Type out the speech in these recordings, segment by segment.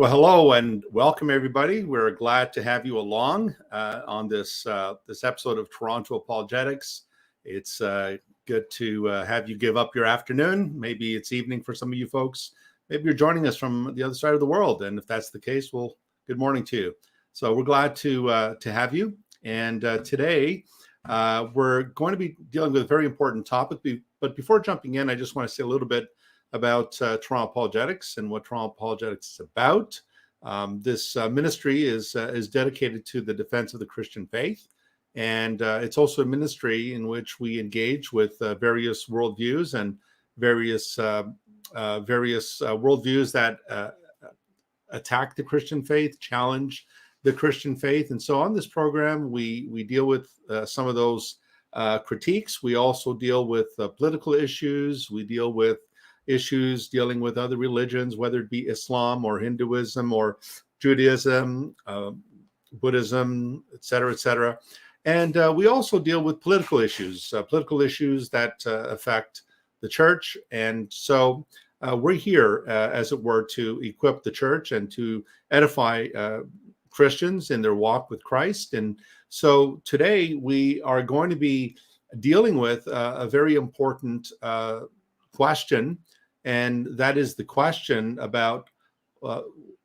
Well, hello and welcome, everybody. We're glad to have you along on this episode of Toronto Apologetics. It's good to have you give up your afternoon. Maybe it's evening for some of you folks. Maybe you're joining us from the other side of the world, and if that's the case, well, good morning to you. So we're glad to have you. And today we're going to be dealing with a very important topic. But before jumping in, I just want to say a little bit about Toronto Apologetics and what Toronto Apologetics is about. This ministry is dedicated to the defense of the Christian faith, and it's also a ministry in which we engage with various worldviews and various worldviews that attack the Christian faith, challenge the Christian faith. And so on this program, we deal with some of those critiques. We also deal with political issues. We deal with issues dealing with other religions, whether it be Islam or Hinduism or Judaism, Buddhism, et cetera. And we also deal with political issues that affect the church. And so we're here, as it were, to equip the church and to edify Christians in their walk with Christ. And so today we are going to be dealing with a very important question, and that is the question about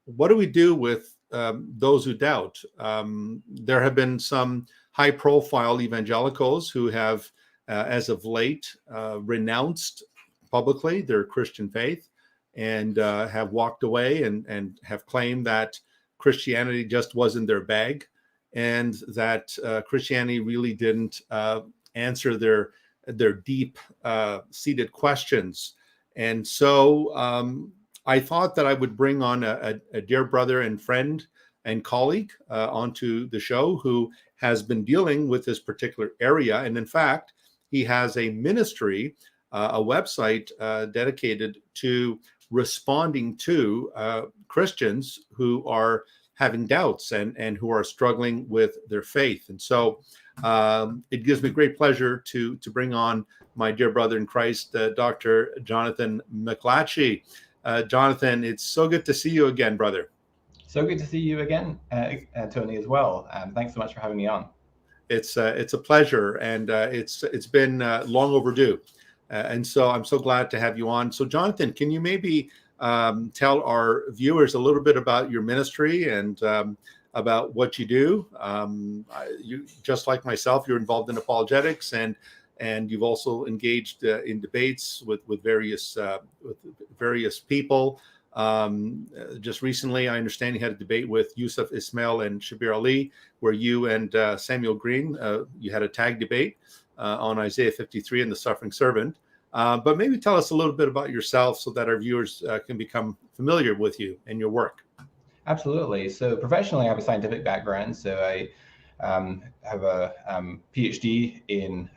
what do we do with those who doubt? There have been some high-profile evangelicals who have, as of late, renounced publicly their Christian faith and have walked away and have claimed that Christianity just wasn't their bag, and that Christianity really didn't answer their deep seated questions. And so I thought that I would bring on a dear brother and friend and colleague onto the show who has been dealing with this particular area. And in fact, he has a ministry, a website dedicated to responding to Christians who are having doubts and who are struggling with their faith. And so it gives me great pleasure to bring on my dear brother in Christ, Dr. Jonathan McLatchie. Jonathan, it's so good to see you again, brother. So good to see you again, Tony, as well. Thanks so much for having me on. It's a pleasure, and it's been long overdue. And so I'm so glad to have you on. So Jonathan, can you maybe tell our viewers a little bit about your ministry and about what you do? You, just like myself, you're involved in apologetics, and you've also engaged in debates with various people. Just recently, I understand you had a debate with Yusuf Ismail and Shabir Ali, where you and Samuel Green, you had a tag debate on Isaiah 53 and the suffering servant. But maybe tell us a little bit about yourself so that our viewers can become familiar with you and your work. Absolutely. So professionally, I have a scientific background. So I have a PhD in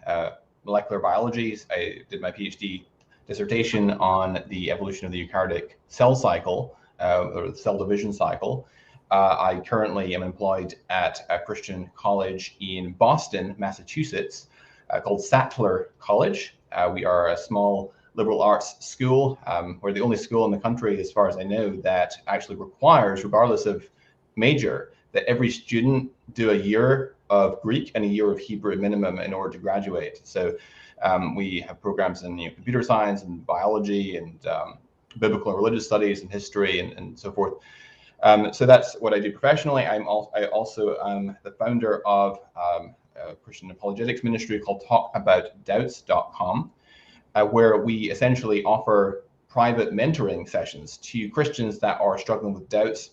molecular biology. I did my PhD dissertation on the evolution of the eukaryotic cell cycle, or the cell division cycle. I currently am employed at a Christian college in Boston, Massachusetts, called Sattler College. We are a small liberal arts school. We're the only school in the country, as far as I know, that actually requires, regardless of major, that every student do a year of Greek and a year of Hebrew minimum in order to graduate. So we have programs in computer science and biology and biblical and religious studies and history and so forth. So that's what I do professionally. I also am the founder of a Christian apologetics ministry called talkaboutdoubts.com, where we essentially offer private mentoring sessions to Christians that are struggling with doubts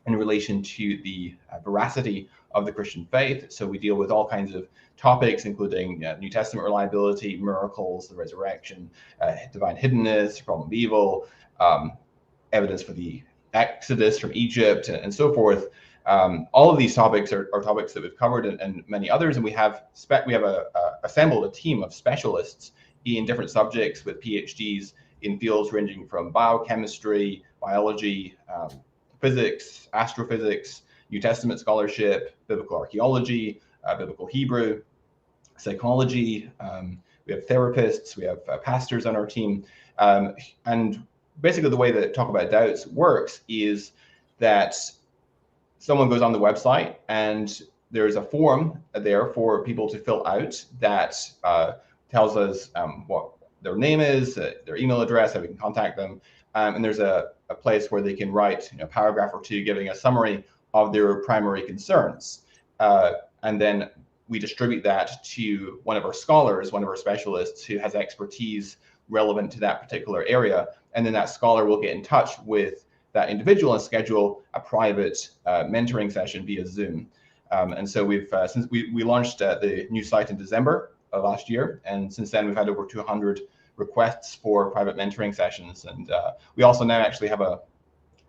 in relation to the veracity of the Christian faith. So we deal with all kinds of topics, including New Testament reliability, miracles, the resurrection, divine hiddenness, problem of evil, evidence for the Exodus from Egypt, and so forth. All of these topics are topics that we've covered, and many others. And we have assembled a team of specialists in different subjects with PhDs in fields ranging from biochemistry, biology, physics, astrophysics, New Testament scholarship, biblical archaeology, biblical Hebrew, psychology. We have therapists, we have pastors on our team. And basically the way that Talk About Doubts works is that someone goes on the website and there's a form there for people to fill out that tells us what their name is, their email address, how we can contact them. And there's a place where they can write a paragraph or two giving a summary of their primary concerns. And then we distribute that to one of our scholars, one of our specialists who has expertise relevant to that particular area. And then that scholar will get in touch with that individual and schedule a private mentoring session via Zoom. And so we've since we launched the new site in December of last year, and since then we've had over 200 requests for private mentoring sessions. And we also now actually have a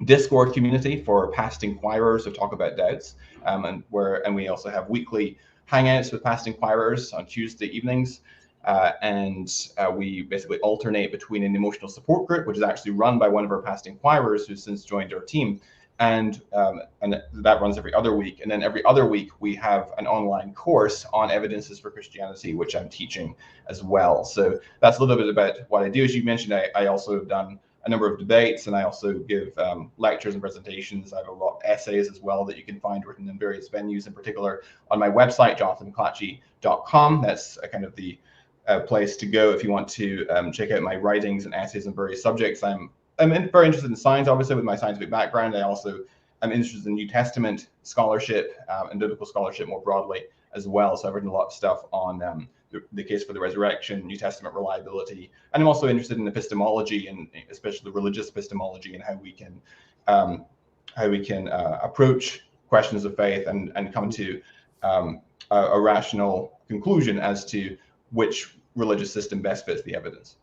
Discord community for past inquirers who talk about doubts, and we also have weekly hangouts with past inquirers on Tuesday evenings. And we basically alternate between an emotional support group, which is actually run by one of our past inquirers who's since joined our team, and that runs every other week. And then every other week we have an online course on evidences for Christianity, which I'm teaching as well. So that's a little bit about what I do. As you mentioned, I also have done a number of debates, and I also give lectures and presentations. I have a lot of essays as well that you can find written in various venues, in particular on my website, JonathanMcLatchie.com. That's kind of the place to go if you want to check out my writings and essays on various subjects. I'm very interested in science, obviously, with my scientific background. I also am interested in New Testament scholarship and biblical scholarship more broadly as well. So I've written a lot of stuff on the case for the resurrection, New Testament reliability, and I'm also interested in epistemology, and especially religious epistemology, and how we can approach questions of faith and come to a rational conclusion as to which religious system best fits the evidence.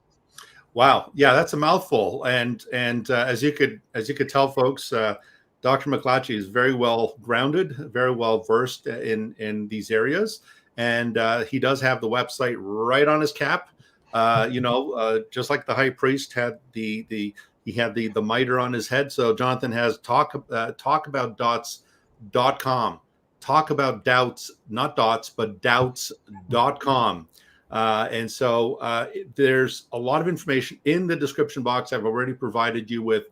Wow, yeah, that's a mouthful, and as you could tell, folks, Dr. McLatchie is very well grounded, very well versed in these areas, and he does have the website right on his cap. Just like the high priest had the mitre on his head, so Jonathan has talkaboutdots.com, talk about doubts, not dots, but doubts.com. And so there's a lot of information in the description box. I've already provided you with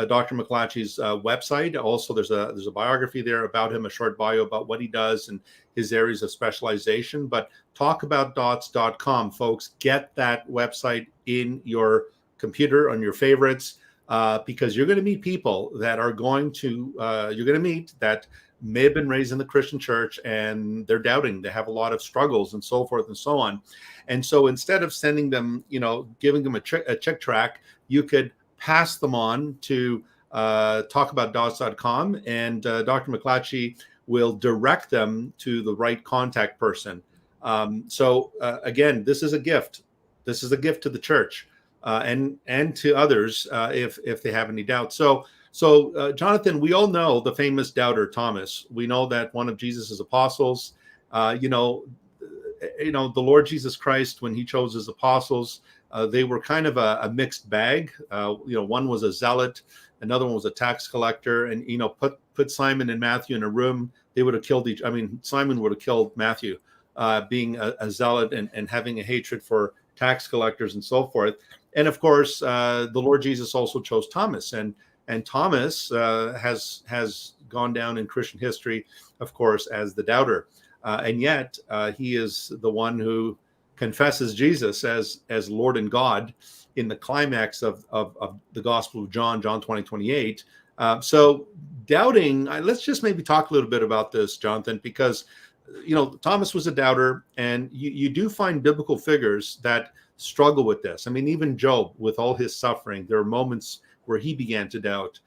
Dr. McLatchie's website. Also, there's a biography there about him, a short bio about what he does and his areas of specialization. But talkaboutdots.com, folks, get that website in your computer, on your favorites, because you're going to meet people that are going to, that may have been raised in the Christian church and they're doubting. They have a lot of struggles and so forth and so on. And so instead of sending them, giving them a check track, you could pass them on to talkaboutdots.com, and Dr. McLatchie will direct them to the right contact person. So again, this is a gift. This is a gift to the church and to others if they have any doubts. So Jonathan, we all know the famous doubter Thomas. We know that one of Jesus's apostles, the Lord Jesus Christ, when he chose his apostles, they were kind of a mixed bag. One was a zealot, another one was a tax collector, and put Simon and Matthew in a room, they would have killed Simon would have killed Matthew, being a zealot and having a hatred for tax collectors and so forth. And of course, the Lord Jesus also chose Thomas, and Thomas has gone down in Christian history, of course, as the doubter. And yet he is the one who confesses Jesus as Lord and God in the climax of the Gospel of John 20:28. So doubting, let's just maybe talk a little bit about this, Jonathan, because Thomas was a doubter, and you do find biblical figures that struggle with this. I mean, even Job, with all his suffering, there are moments where he began to doubt.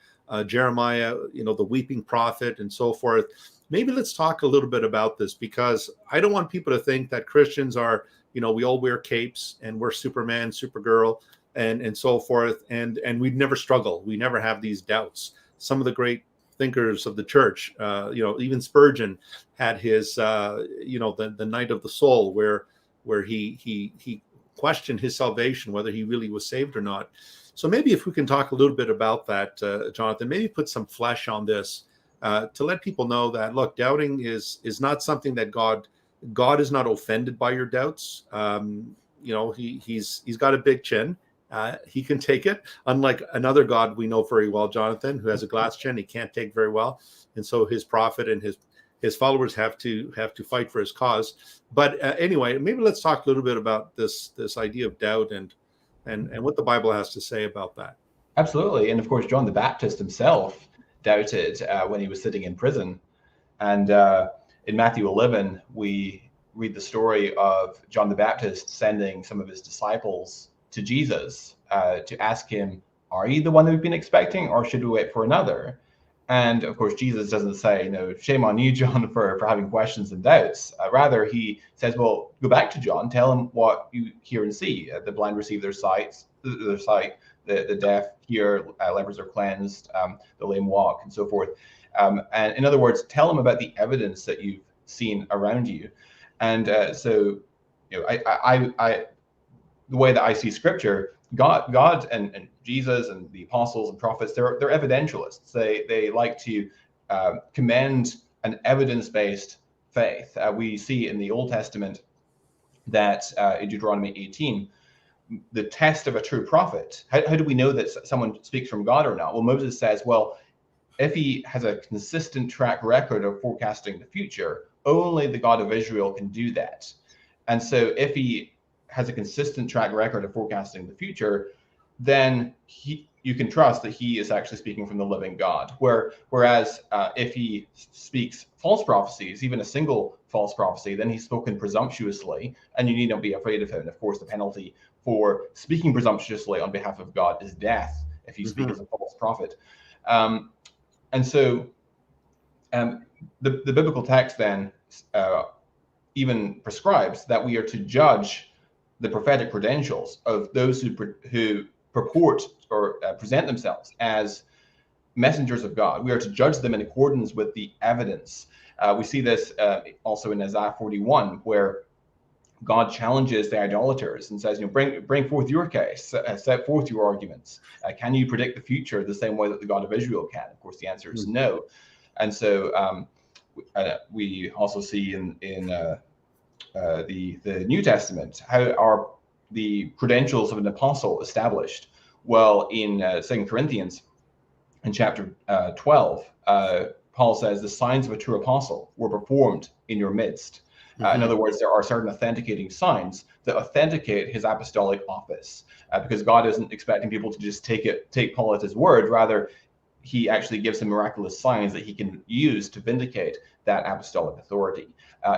Jeremiah, the weeping prophet, and so forth. Maybe let's talk a little bit about this, because I don't want people to think that Christians are, we all wear capes and we're Superman, Supergirl, and so forth, and we never struggle. We never have these doubts. Some of the great thinkers of the church, even Spurgeon had his, the night of the soul, where he questioned his salvation, whether he really was saved or not. So maybe if we can talk a little bit about that, Jonathan, maybe put some flesh on this to let people know that, look, doubting is not something that God is not offended by your doubts. He's got a big chin, he can take it. Unlike another God we know very well, Jonathan, who has a glass chin, he can't take very well, and so his prophet and his followers have to fight for his cause. But anyway, maybe let's talk a little bit about this idea of doubt and what the Bible has to say about that. Absolutely, and of course, John the Baptist himself doubted when he was sitting in prison, and in Matthew 11 we read the story of John the Baptist sending some of his disciples to Jesus to ask him, "Are you the one that we've been expecting, or should we wait for another?" And of course, Jesus doesn't say, "No, shame on you, John, for having questions and doubts." Rather, he says, "Well, go back to John, tell him what you hear and see. The blind receive their sight, the deaf hear, lepers are cleansed, the lame walk, and so forth." And in other words, tell him about the evidence that you've seen around you. And so, I the way that I see Scripture, God and Jesus and the apostles and prophets, they're evidentialists. They like to commend an evidence-based faith. We see in the Old Testament that in Deuteronomy 18, the test of a true prophet. How do we know that someone speaks from God or not? Well, Moses says, well, if he has a consistent track record of forecasting the future, only the God of Israel can do that. And so if he has a consistent track record of forecasting the future, then you can trust that he is actually speaking from the living God. Whereas if he speaks false prophecies, even a single false prophecy, then he's spoken presumptuously, and you need not be afraid of him. And of course, the penalty for speaking presumptuously on behalf of God is death if you speak as a false prophet. And so the biblical text then even prescribes that we are to judge the prophetic credentials of those who purport or present themselves as messengers of God. We are to judge them in accordance with the evidence. We see this also in Isaiah 41, where God challenges the idolaters and says, bring forth your case, set forth your arguments. Can you predict the future the same way that the God of Israel can? Of course, the answer is no. And so we also see in the New Testament, how are the credentials of an apostle established? Well, in 2 Corinthians, in chapter 12, Paul says, the signs of a true apostle were performed in your midst. In other words, there are certain authenticating signs that authenticate his apostolic office, because God isn't expecting people to just take Paul at his word. Rather, he actually gives him miraculous signs that he can use to vindicate that apostolic authority.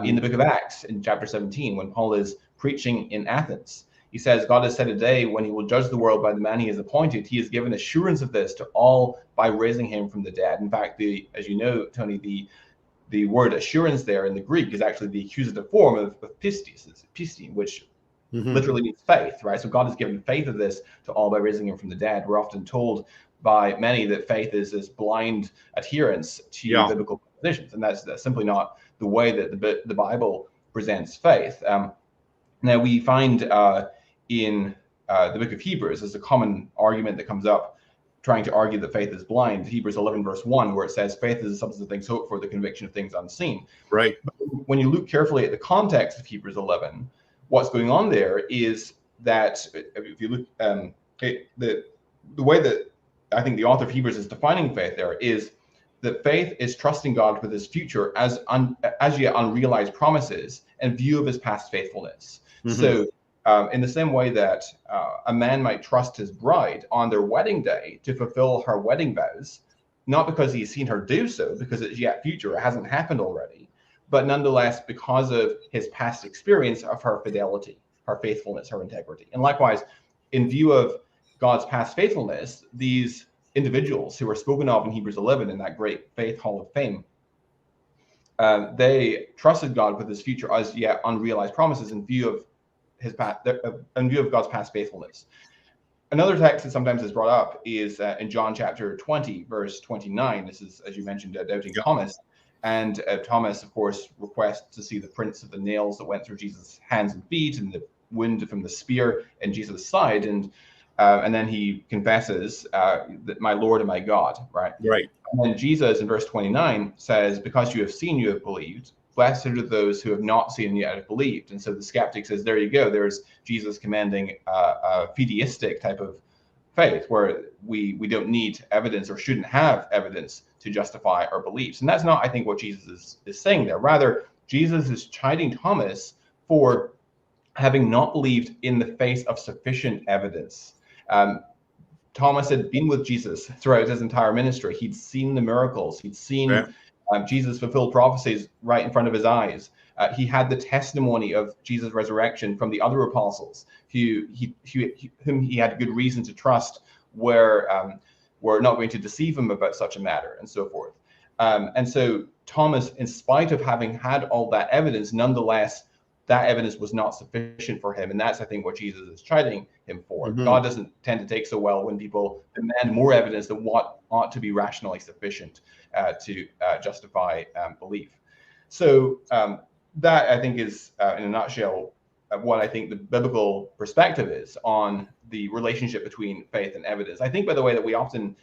In the book of Acts, in chapter 17, when Paul is preaching in Athens, he says, God has set a day when he will judge the world by the man he has appointed. He has given assurance of this to all by raising him from the dead. In fact, as you know, Tony, the word assurance there in the Greek is actually the accusative form of pistis, which literally means faith, right? So God has given faith of this to all by raising him from the dead. We're often told by many that faith is this blind adherence to biblical positions, and that's simply not the way that the Bible presents faith. Now we find in the book of Hebrews, there's a common argument that comes up trying to argue that faith is blind. Hebrews 11 verse 1, where it says faith is the substance of things hoped for, the conviction of things unseen. Right. But when you look carefully at the context of Hebrews 11, what's going on there is that if you look, the way that I think the author of Hebrews is defining faith there is that faith is trusting God with his future as yet unrealized promises in view of his past faithfulness. So in the same way that a man might trust his bride on their wedding day to fulfill her wedding vows, not because he's seen her do so, because it's yet future, it hasn't happened already, but nonetheless because of his past experience of her fidelity, her faithfulness, her integrity. And likewise, in view of God's past faithfulness, these individuals who are spoken of in Hebrews 11 in that great faith hall of fame, they trusted God with his future as yet unrealized promises in view of God's past faithfulness. Another text that sometimes is brought up is in John chapter 20, verse 29. This is, as you mentioned, doubting Thomas. And Thomas, of course, requests to see the prints of the nails that went through Jesus' hands and feet and the wound from the spear in Jesus' side. And then he confesses that my Lord and my God, right? Right. And then Jesus in verse 29 says, because you have seen, you have believed. blessed are those who have not seen and yet have believed. And so the skeptic says, there you go. There's Jesus commanding a fideistic type of faith where we don't need evidence or shouldn't have evidence to justify our beliefs. And that's not, I think, what Jesus is saying there. Rather, Jesus is chiding Thomas for having not believed in the face of sufficient evidence. Thomas had been with Jesus throughout his entire ministry. He'd seen the miracles. He'd seen Jesus fulfill prophecies right in front of his eyes. He had the testimony of Jesus' resurrection from the other apostles, whom he had good reason to trust were not going to deceive him about such a matter, and so forth. And so Thomas, in spite of having had all that evidence, nonetheless, that evidence was not sufficient for him. And that's, I think, what Jesus is chiding him for. God doesn't tend to take so well when people demand more evidence than what ought to be rationally sufficient to justify belief. So that, I think, is, in a nutshell, what I think the biblical perspective is on the relationship between faith and evidence. I think, by the way, that we often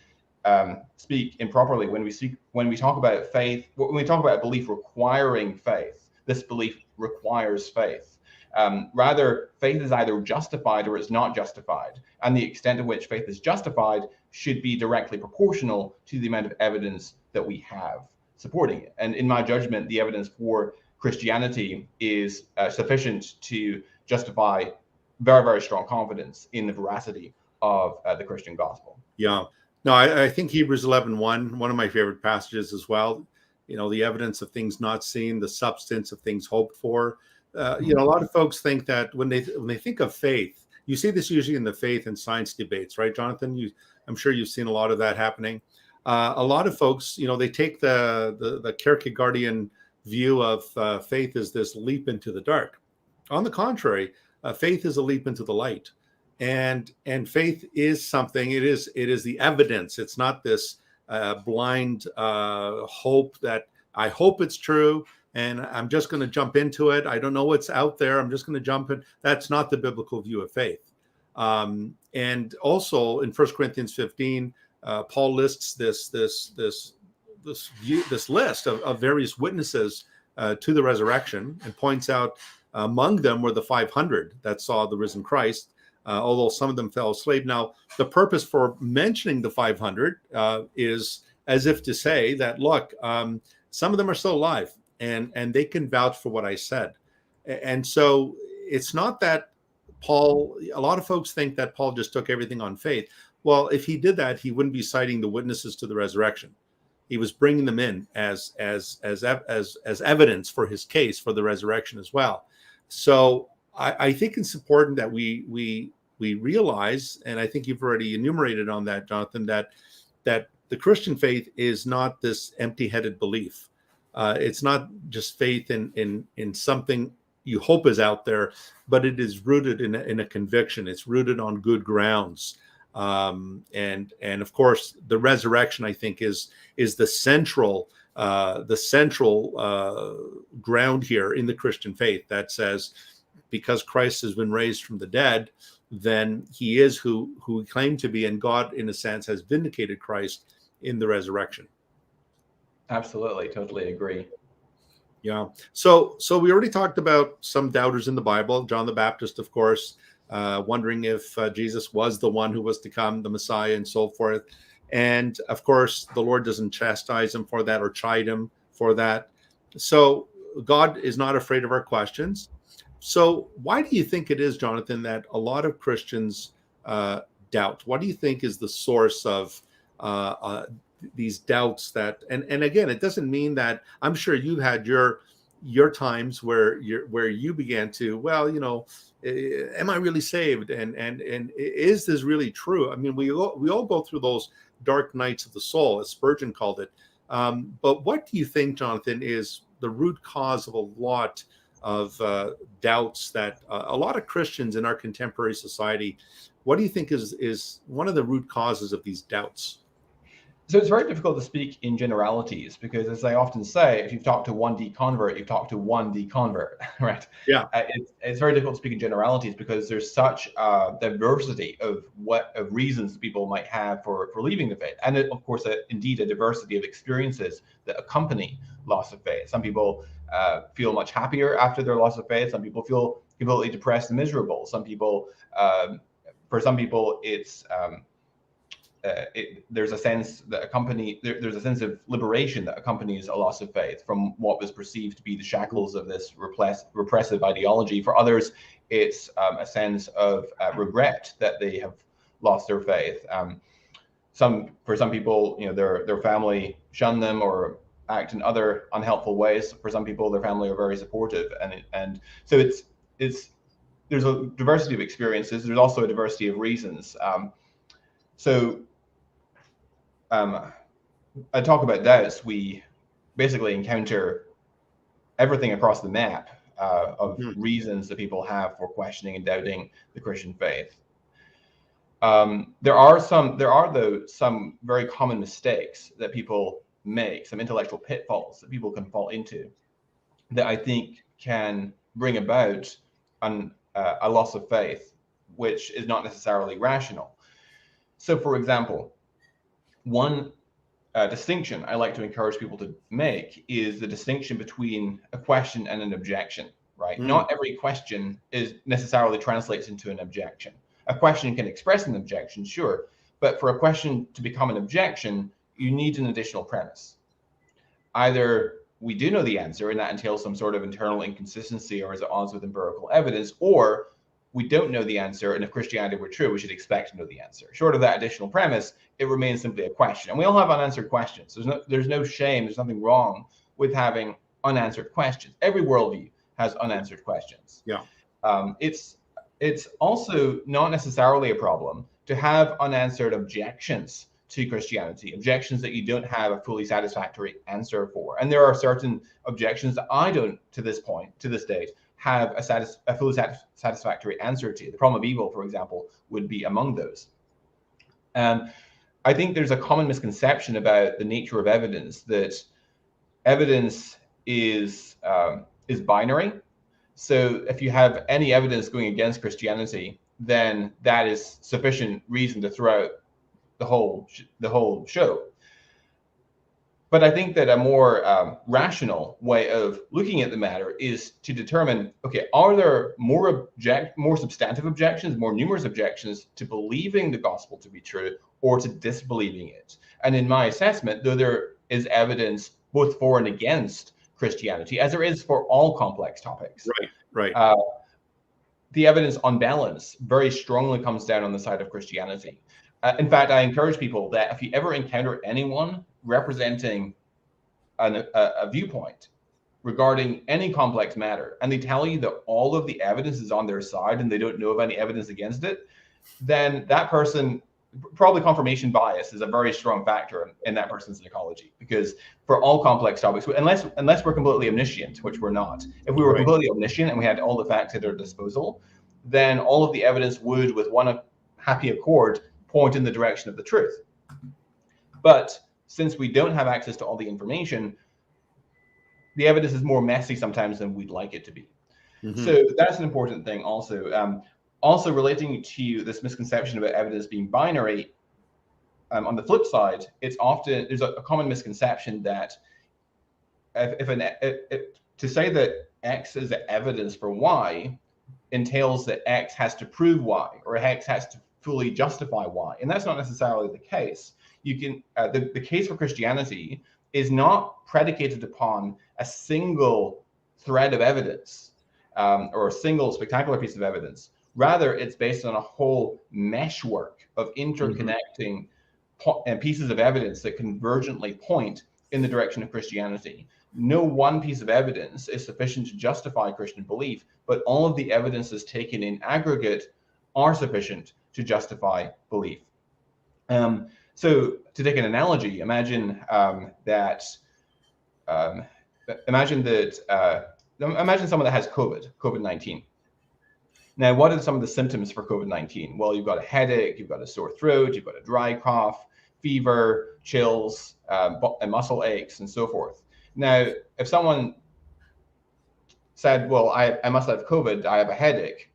speak improperly when we talk about faith, when we talk about belief requiring faith. This belief requires faith. Rather, faith is either justified or it's not justified. And the extent to which faith is justified should be directly proportional to the amount of evidence that we have supporting it. And in my judgment, the evidence for Christianity is sufficient to justify very, very strong confidence in the veracity of the Christian gospel. Yeah. No, I think Hebrews 11:1, one of my favorite passages as well. You know, the evidence of things not seen, the substance of things hoped for. You know, a lot of folks think that when they think of faith, you see this usually in the faith and science debates, right, Jonathan? I'm sure you've seen a lot of that happening. A lot of folks, you know, they take the Kierkegaardian view of faith as this leap into the dark. On the contrary, faith is a leap into the light, and faith is something. It is the evidence. It's not this blind hope that I hope it's true and I'm just going to jump into it. I don't know what's out there. I'm just going to jump in. That's not the biblical view of faith. And also in 1 Corinthians 15, Paul lists this list of various witnesses to the resurrection and points out among them were the 500 that saw the risen Christ. Although some of them fell asleep. Now, the purpose for mentioning the 500 is as if to say that, look, some of them are still alive and they can vouch for what I said. And so it's not that Paul, a lot of folks think that Paul just took everything on faith. Well, if he did that, he wouldn't be citing the witnesses to the resurrection. He was bringing them in as evidence for his case for the resurrection as well. So I think it's important that we realize, and I think you've already enumerated on that, Jonathan, that the Christian faith is not this empty-headed belief. It's not just faith in something you hope is out there, but it is rooted in a conviction. It's rooted on good grounds, and of course, the resurrection, I think, is the central ground here in the Christian faith that says, because Christ has been raised from the dead, then he is who he claimed to be, and God, in a sense, has vindicated Christ in the resurrection. Absolutely, totally agree. Yeah. So we already talked about some doubters in the Bible. John the Baptist, of course, wondering if Jesus was the one who was to come, the Messiah, and so forth. And of course, the Lord doesn't chastise him for that or chide him for that. So God is not afraid of our questions. So why do you think it is, Jonathan, that a lot of Christians doubt? What do you think is the source of these doubts? That and again, it doesn't mean that, I'm sure you had your times where you began to, well, you know, am I really saved? And is this really true? I mean, we all go through those dark nights of the soul, as Spurgeon called it. But what do you think, Jonathan, is the root cause of a lot of doubts that a lot of Christians in our contemporary society, what do you think is one of the root causes of these doubts? So it's very difficult to speak in generalities because, as I often say, if you've talked to one deconvert, you've talked to one deconvert, right? Yeah. It's very difficult to speak in generalities because there's such a diversity of reasons people might have for leaving the faith, and of course, indeed, a diversity of experiences that accompany loss of faith. Some people feel much happier after their loss of faith. Some people feel completely depressed and miserable. Some people, for some people, it's there's a sense that there's a sense of liberation that accompanies a loss of faith from what was perceived to be the shackles of this repressive ideology. For others, it's a sense of regret that they have lost their faith. For some people, their family shun them or act in other unhelpful ways. For some people, their family are very supportive, and so there's a diversity of experiences. There's also a diversity of reasons. I talk about doubts. We basically encounter everything across the map of reasons that people have for questioning and doubting the Christian faith. There are though some very common mistakes that people make, some intellectual pitfalls that people can fall into, that I think can bring about a loss of faith, which is not necessarily rational. So, for example, one distinction I like to encourage people to make is the distinction between a question and an objection, right? Not every question necessarily translates into an objection. A question can express an objection, sure, but for a question to become an objection, you need an additional premise. Either we do know the answer, and that entails some sort of internal inconsistency or is at odds with empirical evidence, or we don't know the answer, and if Christianity were true, we should expect to know the answer. Short of that additional premise, it remains simply a question. And we all have unanswered questions. There's no shame, there's nothing wrong with having unanswered questions. Every worldview has unanswered questions. Yeah. It's also not necessarily a problem to have unanswered objections to Christianity, objections that you don't have a fully satisfactory answer for. And there are certain objections that I don't, to this date, have a fully satisfactory answer to. The problem of evil, for example, would be among those. I think there's a common misconception about the nature of evidence, that evidence is binary. So if you have any evidence going against Christianity, then that is sufficient reason to throw out the whole show. But I think that a more rational way of looking at the matter is to determine, okay, are there more substantive objections, more numerous objections to believing the gospel to be true or to disbelieving it? And in my assessment, though there is evidence both for and against Christianity, as there is for all complex topics, right. The evidence on balance very strongly comes down on the side of Christianity. In fact, I encourage people that if you ever encounter anyone representing a viewpoint regarding any complex matter, and they tell you that all of the evidence is on their side and they don't know of any evidence against it, then that person, probably confirmation bias is a very strong factor in that person's psychology, because for all complex topics, unless we're completely omniscient, which we're not, if we were completely omniscient and we had all the facts at our disposal, then all of the evidence would, with one happy accord, point in the direction of the truth. But since we don't have access to all the information, the evidence is more messy sometimes than we'd like it to be. So that's an important thing also. Also relating to this misconception about evidence being binary, on the flip side, there's a common misconception that to say that X is evidence for Y entails that X has to prove Y, or X has to fully justify Y, and that's not necessarily the case. You can the case for Christianity is not predicated upon a single thread of evidence or a single spectacular piece of evidence. Rather, it's based on a whole meshwork of interconnecting pieces of evidence that convergently point in the direction of Christianity. No one piece of evidence is sufficient to justify Christian belief, but all of the evidences taken in aggregate are sufficient to justify belief. So to take an analogy, imagine someone that has COVID-19. Now, what are some of the symptoms for COVID-19? Well, you've got a headache, you've got a sore throat, you've got a dry cough, fever, chills, and muscle aches, and so forth. Now, if someone said, well, I must have COVID, I have a headache.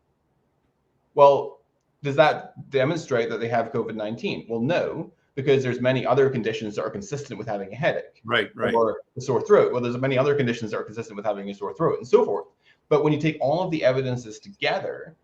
Well, does that demonstrate that they have COVID-19? Well, no, because there's many other conditions that are consistent with having a headache, right, or a sore throat. Well, there's many other conditions that are consistent with having a sore throat, and so forth. But when you take all of the evidences together,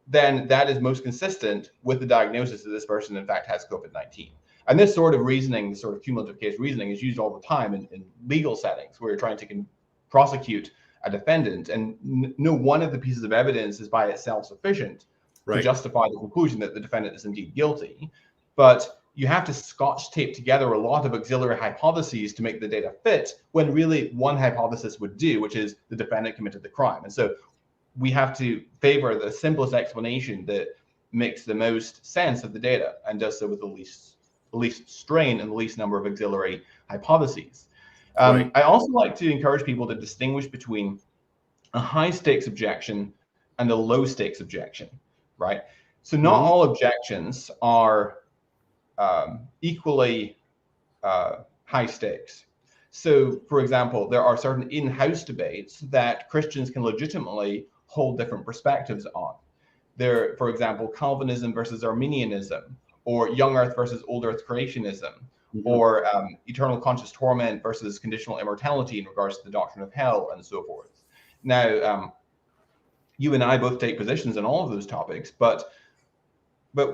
then that is most consistent with the diagnosis that this person, in fact, has COVID-19. And this sort of reasoning, this sort of cumulative case reasoning, is used all the time in legal settings where you're trying to prosecute a defendant, and no one of the pieces of evidence is by itself sufficient to justify the conclusion that the defendant is indeed guilty. But you have to scotch tape together a lot of auxiliary hypotheses to make the data fit, when really one hypothesis would do, which is the defendant committed the crime. And so we have to favor the simplest explanation that makes the most sense of the data and does so with the least strain and the least number of auxiliary hypotheses. I also like to encourage people to distinguish between a high stakes objection and a low stakes objection, right? So not all objections are equally high stakes. So, for example, there are certain in-house debates that Christians can legitimately hold different perspectives on. There, for example, Calvinism versus Arminianism, or young earth versus old earth creationism, or eternal conscious torment versus conditional immortality in regards to the doctrine of hell, and so forth. Now, you and I both take positions on all of those topics, but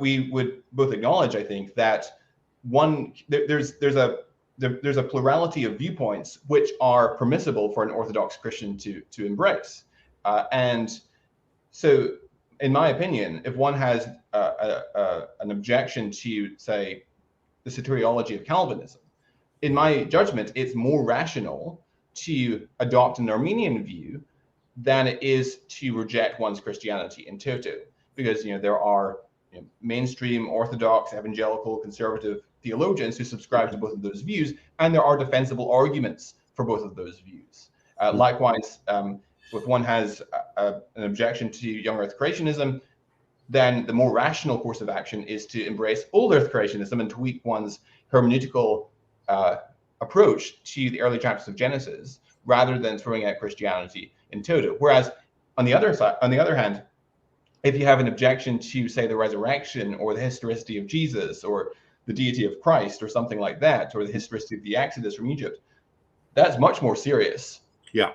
we would both acknowledge, I think, that there's a plurality of viewpoints which are permissible for an Orthodox Christian to embrace. And so, in my opinion, if one has an objection to, say, the soteriology of Calvinism, in my judgment, it's more rational to adopt an Arminian view than it is to reject one's Christianity in toto, because there are mainstream Orthodox, evangelical, conservative theologians who subscribe to both of those views, and there are defensible arguments for both of those views. Likewise, if one has an objection to young earth creationism, then the more rational course of action is to embrace old earth creationism and tweak one's hermeneutical approach to the early chapters of Genesis, rather than throwing out Christianity in toto. Whereas on the other hand, if you have an objection to, say, the resurrection, or the historicity of Jesus, or the deity of Christ, or something like that, or the historicity of the Exodus from Egypt, that's much more serious. Yeah.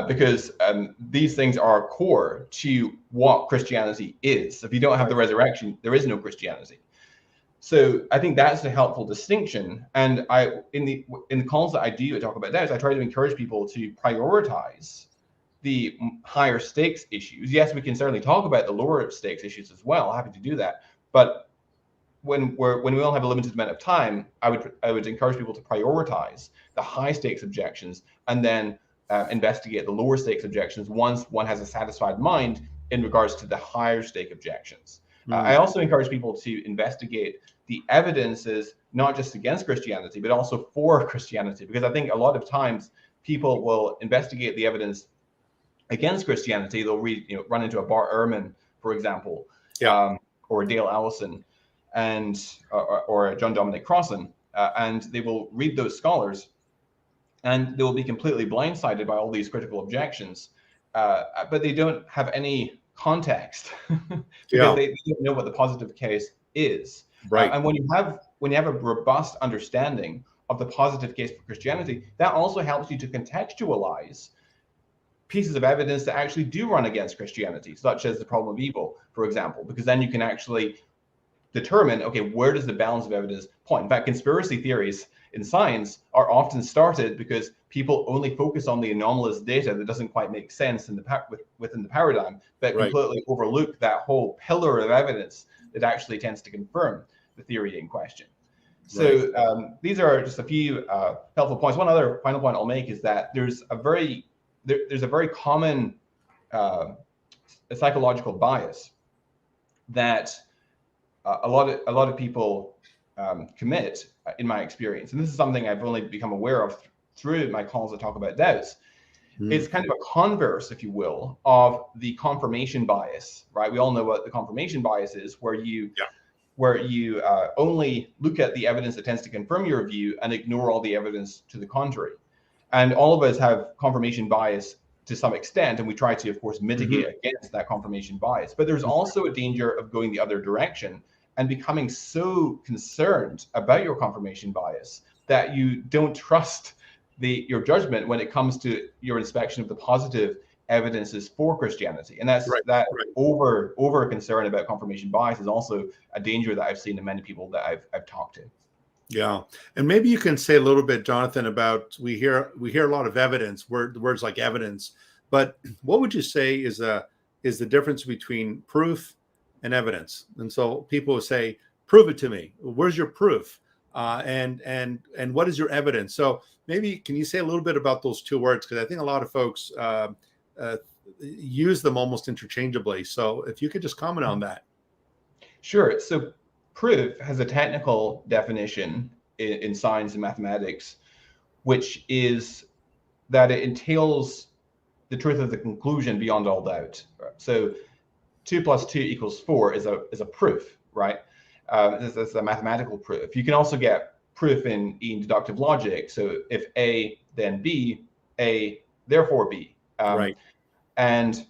Because these things are core to what Christianity is. If you don't have the resurrection, there is no Christianity. So I think that's a helpful distinction. And in the calls that I do talk about that, I try to encourage people to prioritize the higher stakes issues. Yes, we can certainly talk about the lower stakes issues as well. Happy to do that. But when we all have a limited amount of time, I would encourage people to prioritize the high stakes objections, and then investigate the lower stakes objections once one has a satisfied mind in regards to the higher stake objections. I also encourage people to investigate the evidences, not just against Christianity, but also for Christianity, because I think a lot of times people will investigate the evidence against Christianity. They'll run into a Bart Ehrman, for example, or Dale Allison, or John Dominic Crossan, and they will read those scholars, and they will be completely blindsided by all these critical objections, but they don't have any context because they don't know what the positive case is. Right. And when you have a robust understanding of the positive case for Christianity, that also helps you to contextualize pieces of evidence that actually do run against Christianity, such as the problem of evil, for example, because then you can actually determine, okay, where does the balance of evidence point? In fact, conspiracy theories in science are often started because people only focus on the anomalous data that doesn't quite make sense within the paradigm, but completely overlook that whole pillar of evidence that actually tends to confirm the theory in question. So these are just a few helpful points. One other final point I'll make is that there's a very common psychological bias that a lot of people commit, in my experience, and this is something I've only become aware of through my calls that talk about doubts. It's kind of a converse, if you will, of the confirmation bias, right? We all know what the confirmation bias is, where you only look at the evidence that tends to confirm your view and ignore all the evidence to the contrary. And all of us have confirmation bias to some extent, and we try to, of course, mitigate against that confirmation bias. But there's also a danger of going the other direction and becoming so concerned about your confirmation bias that you don't trust your judgment when it comes to your inspection of the positive evidences for Christianity. And that's right. over concern about confirmation bias is also a danger that I've seen in many people that I've talked to. Yeah, and maybe you can say a little bit, Jonathan, about we hear a lot of evidence, words like evidence, but what would you say is the difference between proof and evidence? And so people will say, "Prove it to me. Where's your proof? And what is your evidence?" So maybe can you say a little bit about those two words, because I think a lot of folks use them almost interchangeably. So if you could just comment on that. Sure. So proof has a technical definition in science and mathematics, which is that it entails the truth of the conclusion beyond all doubt. So 2 + 2 = 4 is a proof, right? That's a mathematical proof. You can also get proof in deductive logic. So if A, then B, A, therefore B. Right. And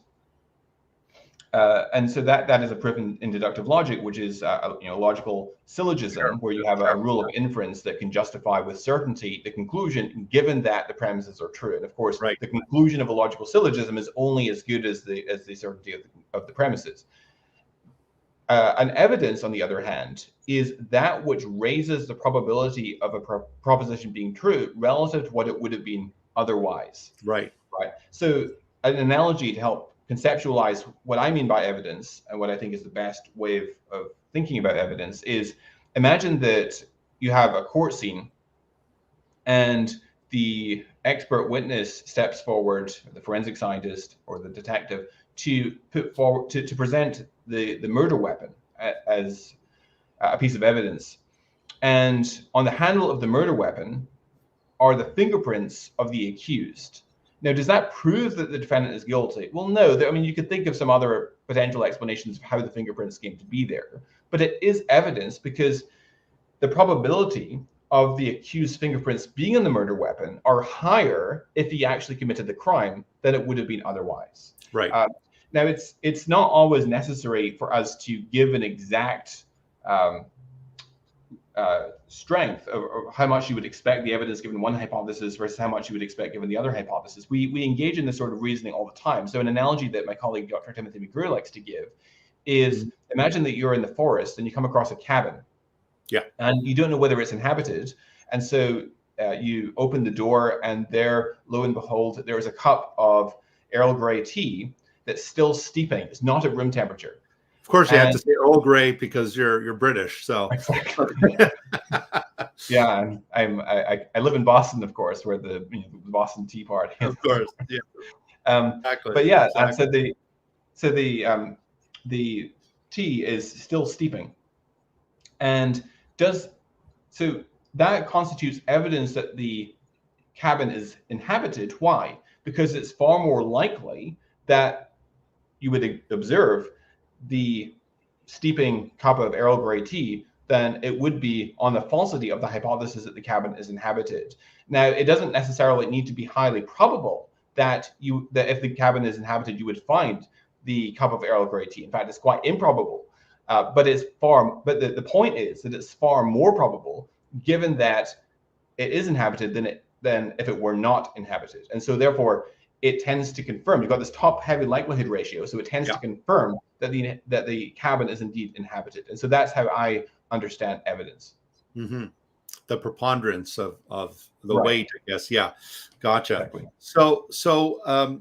so that is a proof in deductive logic, which is a logical syllogism, where you have a rule of inference that can justify with certainty the conclusion, given that the premises are true. And of course, the conclusion of a logical syllogism is only as good as the certainty of the premises. An evidence, on the other hand, is that which raises the probability of a proposition being true relative to what it would have been otherwise. Right. So an analogy to help conceptualize what I mean by evidence and what I think is the best way of thinking about evidence is, imagine that you have a court scene and the expert witness steps forward, the forensic scientist or the detective, to put forward to present the murder weapon as a piece of evidence. And on the handle of the murder weapon are the fingerprints of the accused. Now, does that prove that the defendant is guilty? Well, no. I mean, you could think of some other potential explanations of how the fingerprints came to be there, but it is evidence because the probability of the accused's fingerprints being in the murder weapon are higher if he actually committed the crime than it would have been otherwise. Right. Now, it's not always necessary for us to give an exact strength of how much you would expect the evidence given one hypothesis versus how much you would expect given the other hypothesis. We engage in this sort of reasoning all the time. So an analogy that my colleague, Dr. Timothy McGrew, likes to give is, imagine that you're in the forest and you come across a cabin. Yeah. And you don't know whether it's inhabited. And so you open the door and there, lo and behold, there is a cup of Earl Grey tea that's still steeping. It's not at room temperature. Of course, you have to say Earl Grey because you're British. So exactly. Yeah, and I live in Boston, of course, where the Boston Tea Party. Of course, yeah. Exactly. But yeah, exactly. So the tea is still steeping, and so that constitutes evidence that the cabin is inhabited. Why? Because it's far more likely that you would observe the steeping cup of Earl Grey tea than it would be on the falsity of the hypothesis that the cabin is inhabited. Now, it doesn't necessarily need to be highly probable that if the cabin is inhabited, you would find the cup of Earl Grey tea. In fact, it's quite improbable. But the point is that it's far more probable, given that it is inhabited, than if it were not inhabited. And so therefore, it tends to confirm. You've got this top-heavy likelihood ratio, so it tends to confirm that the cabin is indeed inhabited. And so that's how I understand evidence. Mm-hmm. The preponderance of the weight, I guess. Yeah, gotcha. Exactly. So I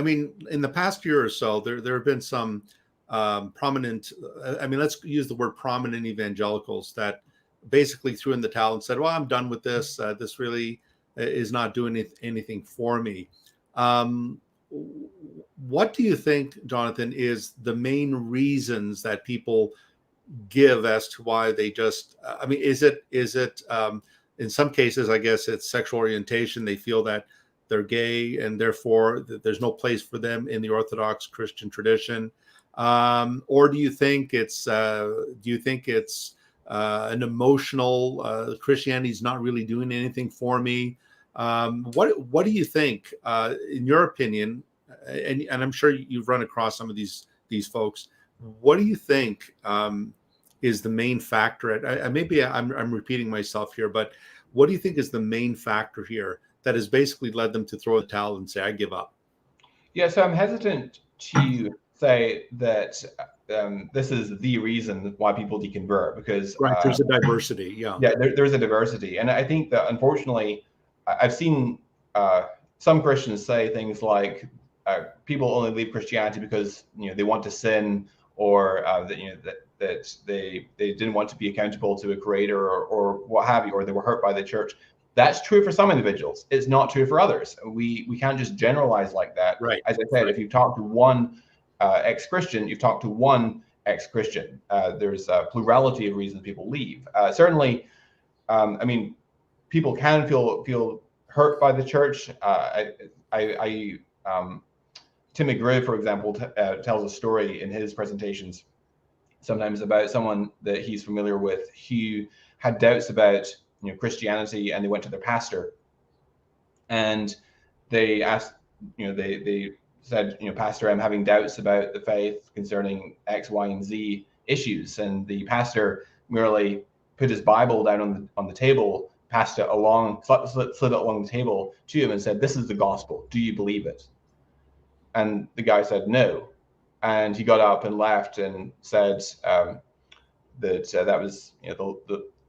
mean, in the past year or so, there have been some prominent. I mean, let's use the word prominent evangelicals that basically threw in the towel and said, "Well, I'm done with this. This really is not doing anything for me." What do you think, Jonathan, is the main reasons that people give as to why they just, I mean, is it in some cases, I guess it's sexual orientation. They feel that they're gay and therefore there's no place for them in the Orthodox Christian tradition. Or do you think it's an emotional, Christianity's not really doing anything for me? What do you think, in your opinion, and I'm sure you've run across some of these folks, what do you think is the main factor? Maybe I'm repeating myself here, but what do you think is the main factor here that has basically led them to throw the towel and say, I give up? Yeah, so I'm hesitant to say that this is the reason why people deconvert, because Right, there's a diversity. Yeah, there's a diversity. And I think that, unfortunately, I've seen some Christians say things like people only leave Christianity because they want to sin, or that they didn't want to be accountable to a creator, or what have you, or they were hurt by the church. That's true for some individuals. It's not true for others. We can't just generalize like that. right. As I said, if you've talked to one ex-Christian, you've talked to one ex-Christian. There's a plurality of reasons people leave. Certainly, I mean, people can feel hurt by the church. Tim McGrew, for example, tells a story in his presentations sometimes about someone that he's familiar with who had doubts about Christianity, and they went to their pastor, and they asked, they said, Pastor, I'm having doubts about the faith concerning X, Y, and Z issues. And the pastor merely put his Bible down on the table, passed it along, slid it along the table to him, and said, "This is the gospel. Do you believe it?" And the guy said no. And he got up and left and said that was,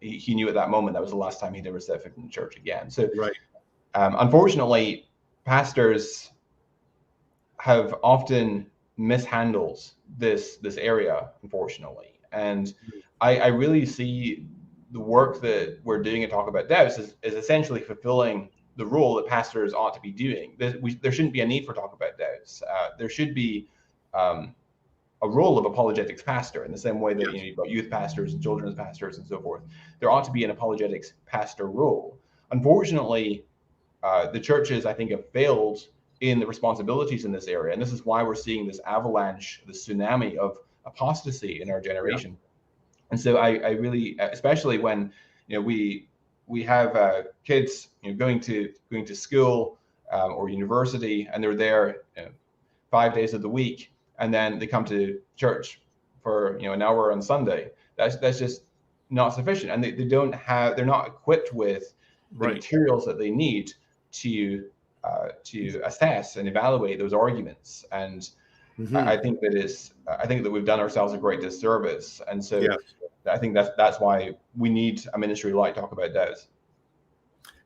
he knew at that moment that was the last time he'd ever set foot in the church again. So, right. Unfortunately, pastors have often mishandled this area, unfortunately. And I really see the work that we're doing at Talk About Doubts is essentially fulfilling the role that pastors ought to be doing. There shouldn't be a need for Talk About Doubts. There should be a role of apologetics pastor, in the same way that you've got youth pastors and children's pastors and so forth. There ought to be an apologetics pastor role. Unfortunately, the churches, I think, have failed in the responsibilities in this area, and this is why we're seeing this avalanche, this tsunami of apostasy in our generation. And so I really, especially when we have kids going to school or university, and they're there 5 days of the week, and then they come to church for an hour on Sunday. That's just not sufficient, and they're not equipped with the materials that they need to assess and evaluate those arguments. And I think that we've done ourselves a great disservice. And so I think that's why we need a ministry like Talk About Doubts.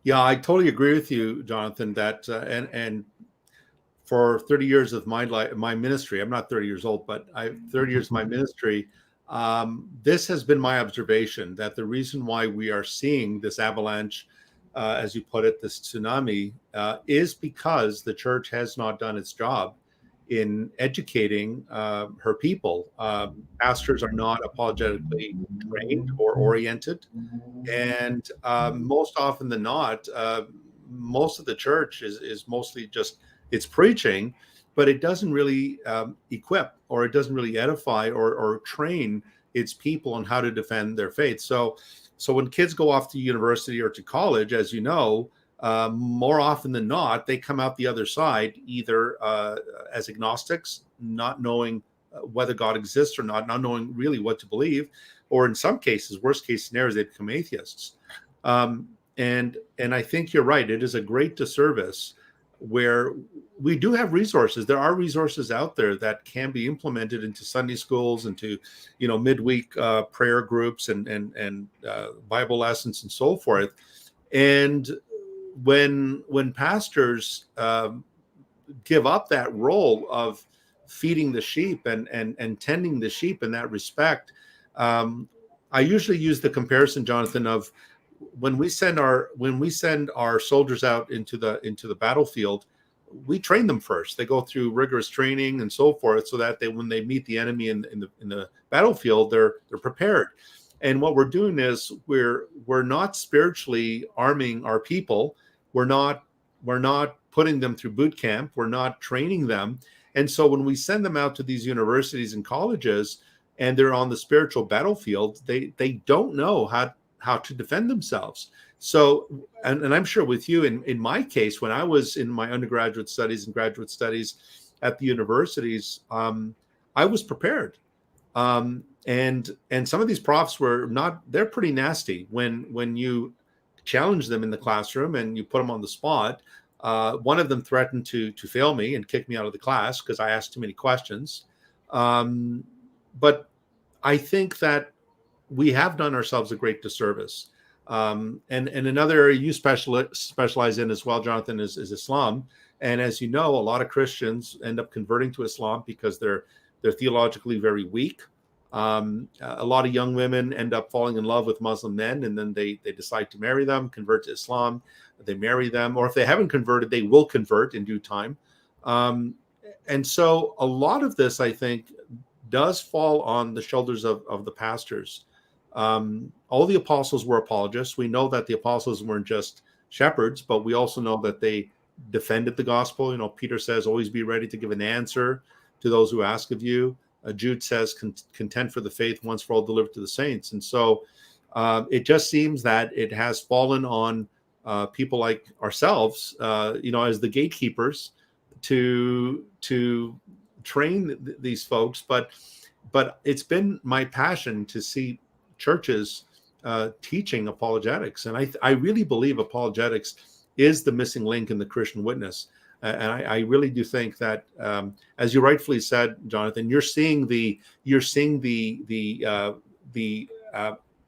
Yeah, I totally agree with you, Jonathan, that and for 30 years of my life, my ministry, I'm not 30 years old, but 30 years of my ministry, this has been my observation, that the reason why we are seeing this avalanche, as you put it, this tsunami, is because the church has not done its job in educating her people. Pastors are not apologetically trained or oriented. And most often than not, most of the church is mostly just, it's preaching, but it doesn't really equip, or it doesn't really edify or train its people on how to defend their faith. So when kids go off to university or to college, as you know, more often than not, they come out the other side either as agnostics, not knowing whether God exists or not knowing really what to believe, or in some cases, worst case scenarios, they become atheists. And I think you're right. It is a great disservice where we do have resources. There are resources out there that can be implemented into Sunday schools, into midweek prayer groups and Bible lessons and so forth. And when pastors give up that role of feeding the sheep and tending the sheep in that respect, I usually use the comparison, Jonathan, of when we send our soldiers out into the battlefield, we train them first. They go through rigorous training and so forth, so that when they meet the enemy in the battlefield, they're prepared. And what we're doing is we're not spiritually arming our people. We're not putting them through boot camp. We're not training them. And so when we send them out to these universities and colleges, and they're on the spiritual battlefield, they don't know how to defend themselves. So, and I'm sure with you, in my case, when I was in my undergraduate studies and graduate studies at the universities, I was prepared. And some of these profs they're pretty nasty when you challenge them in the classroom and you put them on the spot. One of them threatened to fail me and kick me out of the class because I asked too many questions. But I think that we have done ourselves a great disservice. And another area you specialize in as well, Jonathan, is Islam. And as you know, a lot of Christians end up converting to Islam because they're theologically very weak. A lot of young women end up falling in love with Muslim men, and then they decide to marry them, convert to Islam. They marry them, or if they haven't converted, they will convert in due time. And so a lot of this, I think, does fall on the shoulders of the pastors. All the apostles were apologists. We know that the apostles weren't just shepherds, but we also know that they defended the gospel. You know, Peter says, always be ready to give an answer to those who ask of you. Jude says, content for the faith once for all delivered to the saints. And so it just seems that it has fallen on people like ourselves, as the gatekeepers to train these folks. But it's been my passion to see churches teaching apologetics. And I really believe apologetics is the missing link in the Christian witness. And I really do think that, as you rightfully said, Jonathan, you're seeing the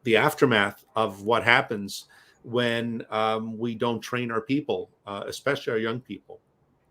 aftermath of what happens when we don't train our people, especially our young people.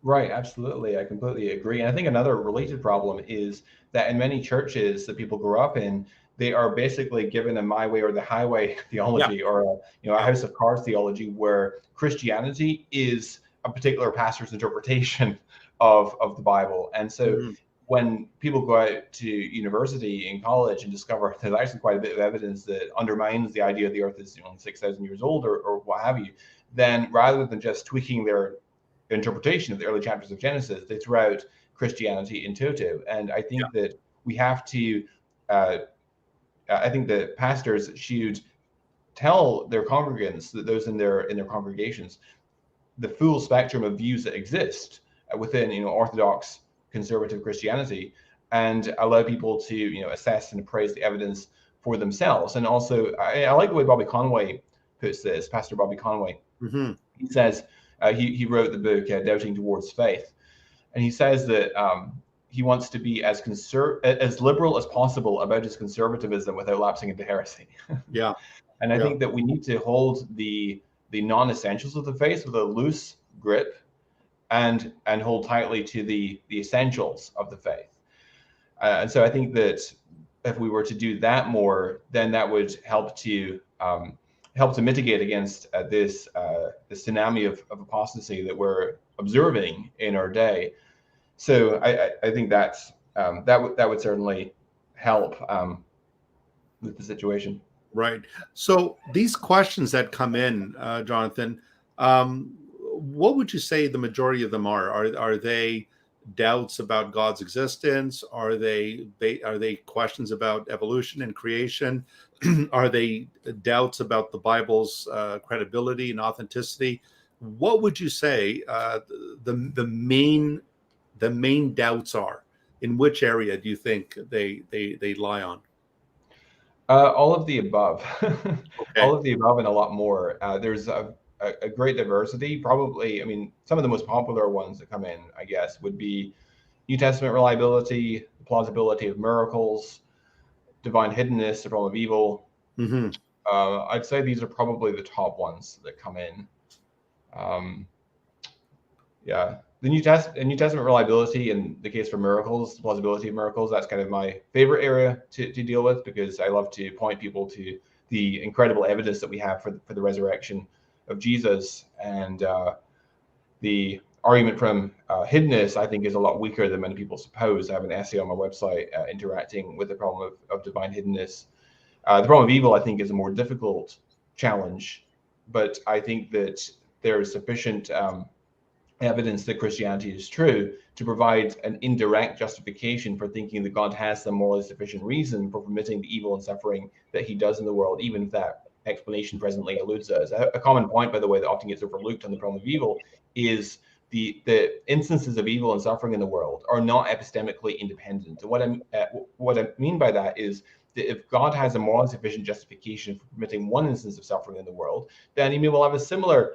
Right, absolutely. I completely agree. And I think another related problem is that in many churches that people grow up in, they are basically given a my way or the highway theology, or a house of cards theology, where Christianity is a particular pastor's interpretation of the Bible. And so when people go out to university and college and discover there's actually quite a bit of evidence that undermines the idea the earth is 6,000 years old or what have you, then rather than just tweaking their interpretation of the early chapters of Genesis, they throw out Christianity in toto. And I think that we have to, I think that pastors should tell their congregants, that those in their congregations, the full spectrum of views that exist within Orthodox conservative Christianity, and allow people to assess and appraise the evidence for themselves. And also, I like the way Bobby Conway puts this, Pastor Bobby Conway. He says, he wrote the book Doubting Towards Faith, and he says that he wants to be as liberal as possible about his conservatism without lapsing into heresy. And I think that we need to hold the non-essentials of the faith with a loose grip, and hold tightly to the essentials of the faith. And so I think that if we were to do that more, then that would help to mitigate against this tsunami of apostasy that we're observing in our day. So I think that's that would certainly help with the situation. Right. So these questions that come in, Jonathan, what would you say the majority of them are? Are they doubts about God's existence? Are they questions about evolution and creation? Are they doubts about the Bible's credibility and authenticity? What would you say the main doubts are? In which area do you think they lie on? All of the above. Okay. All of the above and a lot more. There's a great diversity. Probably, some of the most popular ones that come in, I guess, would be New Testament reliability, the plausibility of miracles, divine hiddenness, the problem of evil. I'd say these are probably the top ones that come in. The New Testament reliability and the case for miracles, the plausibility of miracles, that's kind of my favorite area to deal with, because I love to point people to the incredible evidence that we have for the resurrection of Jesus. And the argument from hiddenness, I think, is a lot weaker than many people suppose. I have an essay on my website interacting with the problem of divine hiddenness. The problem of evil, I think, is a more difficult challenge, but I think that there is sufficient evidence that Christianity is true to provide an indirect justification for thinking that God has some morally sufficient reason for permitting the evil and suffering that he does in the world, even if that explanation presently eludes us. A common point, by the way, that often gets overlooked on the problem of evil is the instances of evil and suffering in the world are not epistemically independent. And what I mean by that is that if God has a morally sufficient justification for permitting one instance of suffering in the world, then he may well have a similar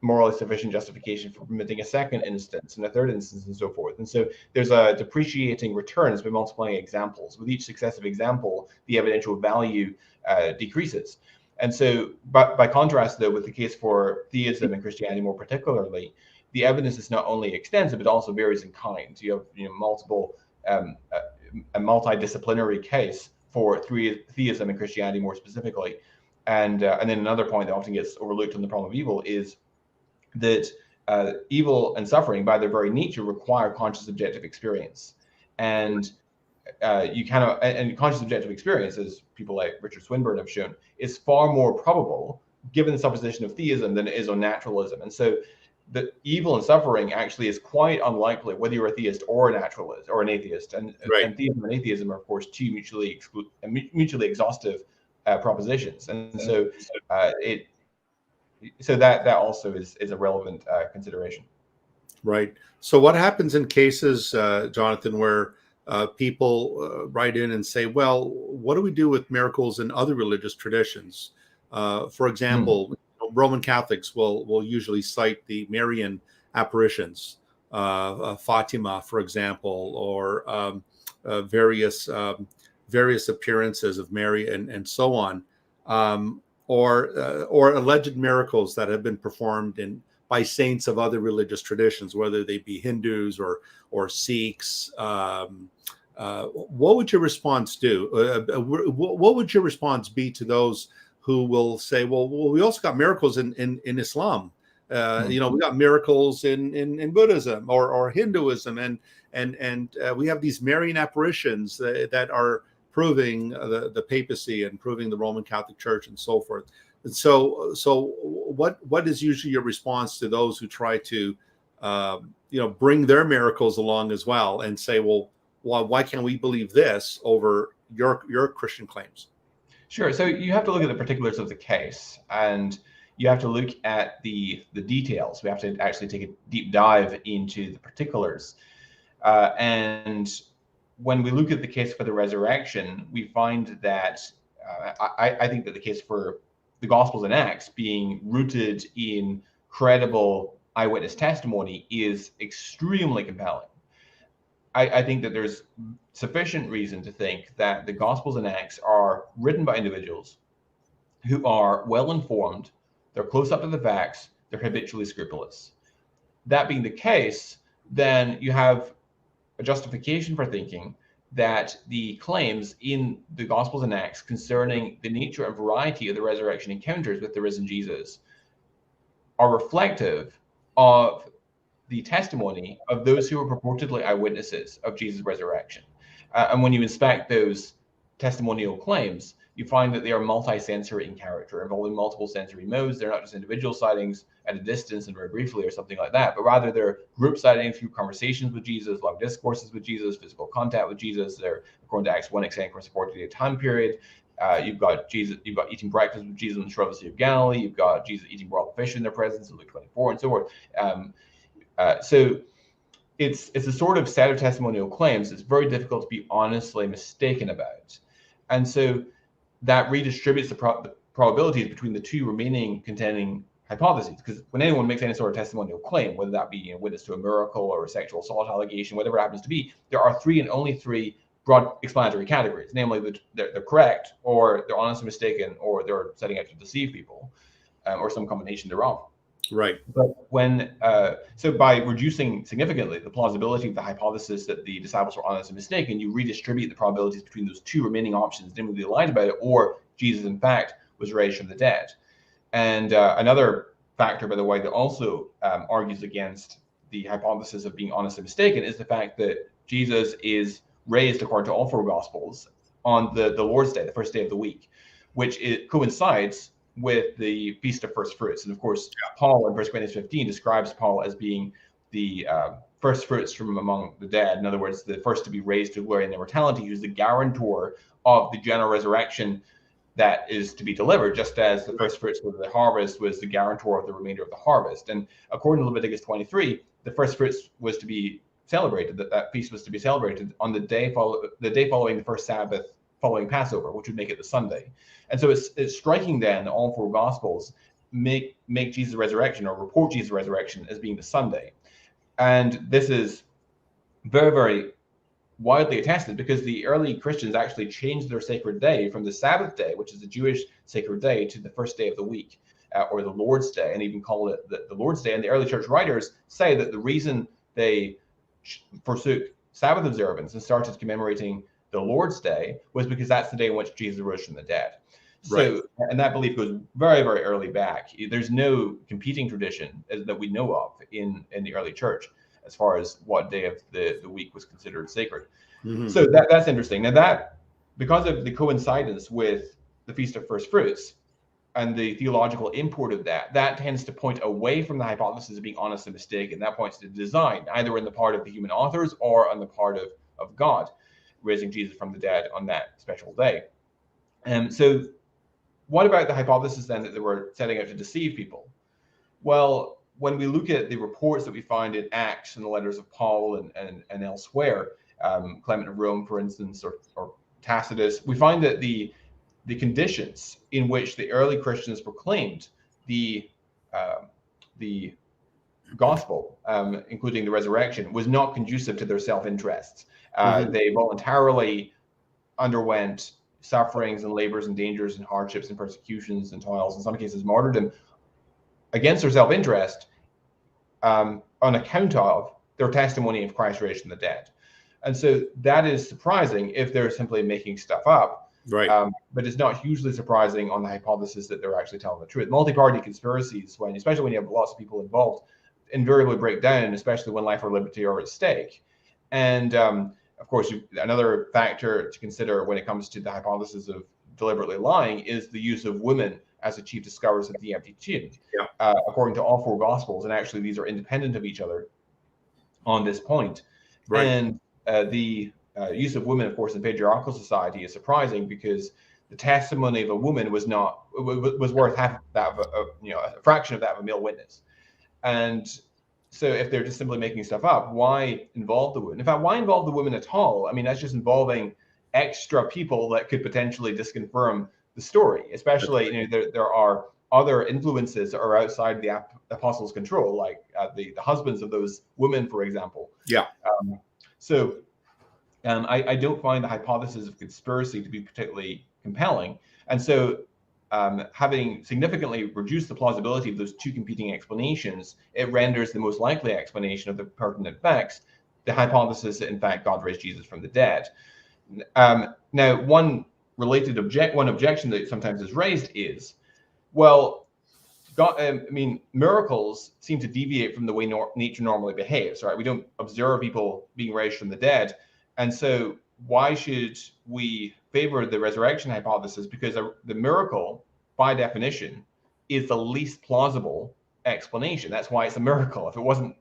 morally sufficient justification for permitting a second instance and a third instance and so forth. And so there's a depreciating returns by multiplying examples. With each successive example, the evidential value decreases. And so, but by contrast, though, with the case for theism and Christianity more particularly, the evidence is not only extensive, it also varies in kind. You have multiple, a multidisciplinary case for theism and Christianity more specifically. And then another point that often gets overlooked on the problem of evil is that evil and suffering, by their very nature, require conscious objective experience. And you cannot, and conscious objective experience, as people like Richard Swinburne have shown, is far more probable given the supposition of theism than it is on naturalism. And so the evil and suffering actually is quite unlikely, whether you're a theist or a naturalist or an atheist. And, Right. and theism and atheism are, of course, two mutually exhaustive propositions. And so so that also is a relevant consideration. Right. So what happens in cases, Jonathan, where people write in and say, well, what do we do with miracles in other religious traditions? For example, Roman Catholics will usually cite the Marian apparitions, Fatima, for example, or various appearances of Mary and so on, or alleged miracles that have been performed by saints of other religious traditions, whether they be Hindus or Sikhs. What would your response do? What would your response be to those who will say, well, we also got miracles in Islam. We got miracles in Buddhism or Hinduism, and we have these Marian apparitions that are proving the papacy and proving the Roman Catholic Church and so forth. And so what is usually your response to those who try to bring their miracles along as well and say, well, why can't we believe this over your Christian claims? Sure. So you have to look at the particulars of the case, and you have to look at the details. We have to actually take a deep dive into the particulars. And when we look at the case for the resurrection, we find that I think that the case for the Gospels and Acts being rooted in credible eyewitness testimony is extremely compelling. I think that there's sufficient reason to think that the Gospels and Acts are written by individuals who are well informed, they're close up to the facts, they're habitually scrupulous. That being the case, then you have a justification for thinking that the claims in the Gospels and Acts concerning the nature and variety of the resurrection encounters with the risen Jesus are reflective of the testimony of those who were purportedly eyewitnesses of Jesus' resurrection. And when you inspect those testimonial claims, you find that they are multi-sensory in character, involving multiple sensory modes. They're not just individual sightings at a distance and very briefly or something like that, but rather they're group sightings through conversations with Jesus, long discourses with Jesus, physical contact with Jesus. They're, according to Acts 1, extending across a 40-day time period. You've got eating breakfast with Jesus on the shore of the Sea of Galilee. You've got Jesus eating raw fish in their presence in Luke 24 and so forth. So it's a sort of set of testimonial claims that's very difficult to be honestly mistaken about. And so that redistributes the probabilities between the two remaining contending hypotheses. Because when anyone makes any sort of testimonial claim, whether that be a witness to a miracle or a sexual assault allegation, whatever it happens to be, there are three and only three broad explanatory categories, namely they're correct, or they're honestly mistaken, or they're setting out to deceive people, or some combination thereof. Right. But so by reducing significantly the plausibility of the hypothesis that the disciples were honest and mistaken, you redistribute the probabilities between those two remaining options, namely they lied about it, or Jesus in fact was raised from the dead. And another factor, by the way, that also argues against the hypothesis of being honest and mistaken is the fact that Jesus is raised, according to all four Gospels, on the Lord's Day, the first day of the week, which coincides with the Feast of First Fruits. And of course, Paul in 1 Corinthians 15 describes Paul as being the first fruits from among the dead. In other words, the first to be raised to glory and immortality, who's the guarantor of the general resurrection that is to be delivered, just as the first fruits of the harvest was the guarantor of the remainder of the harvest. And according to Leviticus 23, the first fruits was to be celebrated, that feast was to be celebrated on the day following the first Sabbath following Passover, which would make it the Sunday. And so it's striking then that all four Gospels make Jesus' resurrection, or report Jesus' resurrection, as being the Sunday. And this is very, very widely attested, because the early Christians actually changed their sacred day from the Sabbath day, which is the Jewish sacred day, to the first day of the week, or the Lord's Day, and even call it the Lord's Day. And the early church writers say that the reason they forsook Sabbath observance and started commemorating the Lord's Day was because that's the day in which Jesus rose from the dead. So, and that belief goes very, very early back. There's no competing tradition that we know of in the early church as far as what day of the week was considered sacred. Mm-hmm. So that's interesting. Now, that, because of the coincidence with the Feast of First Fruits and the theological import of that tends to point away from the hypothesis of being honest and mistaken. That points to design, either in the part of the human authors or on the part of God, raising Jesus from the dead on that special day. So what about the hypothesis then that they were setting out to deceive people? Well, when we look at the reports that we find in Acts and the letters of Paul and elsewhere, Clement of Rome, for instance, or Tacitus, we find that the conditions in which the early Christians proclaimed the gospel, including the resurrection, was not conducive to their self-interests. They voluntarily underwent sufferings and labors and dangers and hardships and persecutions and toils, in some cases martyrdom, against their self-interest, on account of their testimony of Christ raised from the dead. And so that is surprising if they're simply making stuff up. Right. But it's not hugely surprising on the hypothesis that they're actually telling the truth. Multi-party conspiracies, especially when you have lots of people involved, invariably break down, especially when life or liberty are at stake. And of course, another factor to consider when it comes to the hypothesis of deliberately lying is the use of women as the chief discoverers of the empty tomb, according to all four Gospels. And actually, these are independent of each other on this point. Right. And the use of women, of course, in patriarchal society is surprising, because the testimony of a woman was worth half that of a fraction of that of a male witness. And so if they're just simply making stuff up, why involve the women? In fact, why involve the women at all? I mean, that's just involving extra people that could potentially disconfirm the story, especially there are other influences that are outside the apostles' control, like the husbands of those women, for example. Yeah. I don't find the hypothesis of conspiracy to be particularly compelling. And so having significantly reduced the plausibility of those two competing explanations, it renders the most likely explanation of the pertinent facts the hypothesis that, in fact, God raised Jesus from the dead. Now, one objection that sometimes is raised is, well, miracles seem to deviate from the way nature normally behaves, right? We don't observe people being raised from the dead. And so why should we favor the resurrection hypothesis? Because the miracle, by definition, is the least plausible explanation. That's why it's a miracle. If it wasn't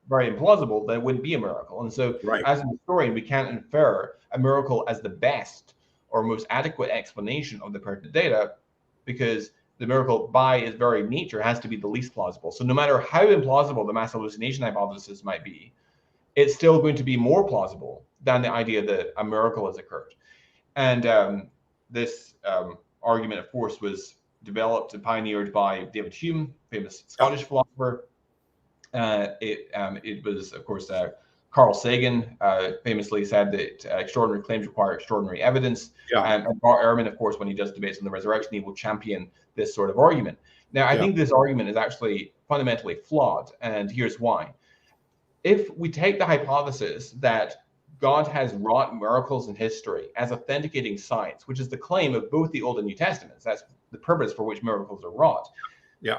very implausible, then it wouldn't be a miracle. And so as an historian, we can't infer a miracle as the best or most adequate explanation of the pertinent data, because the miracle by its very nature has to be the least plausible. So no matter how implausible the mass hallucination hypothesis might be, it's still going to be more plausible than the idea that a miracle has occurred. And this argument, of course, was developed and pioneered by David Hume, famous Scottish philosopher. It was, of course, Carl Sagan famously said that extraordinary claims require extraordinary evidence. And Bart Ehrman, of course, when he does debates on the resurrection, he will champion this sort of argument. Now, I think this argument is actually fundamentally flawed, and here's why. If we take the hypothesis that God has wrought miracles in history as authenticating science, which is the claim of both the Old and New Testaments, that's the purpose for which miracles are wrought,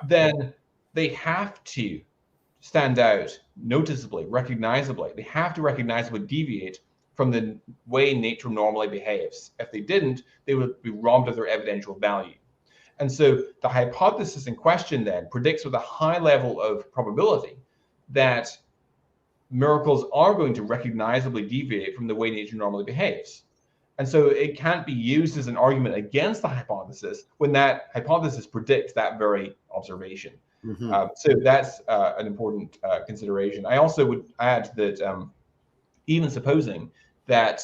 then they have to stand out noticeably, recognizably. They have to recognizably deviate from the way nature normally behaves. If they didn't, they would be robbed of their evidential value. And so the hypothesis in question then predicts with a high level of probability that miracles are going to recognizably deviate from the way nature normally behaves. And so it can't be used as an argument against the hypothesis when that hypothesis predicts that very observation. So that's an important consideration. I also would add that even supposing that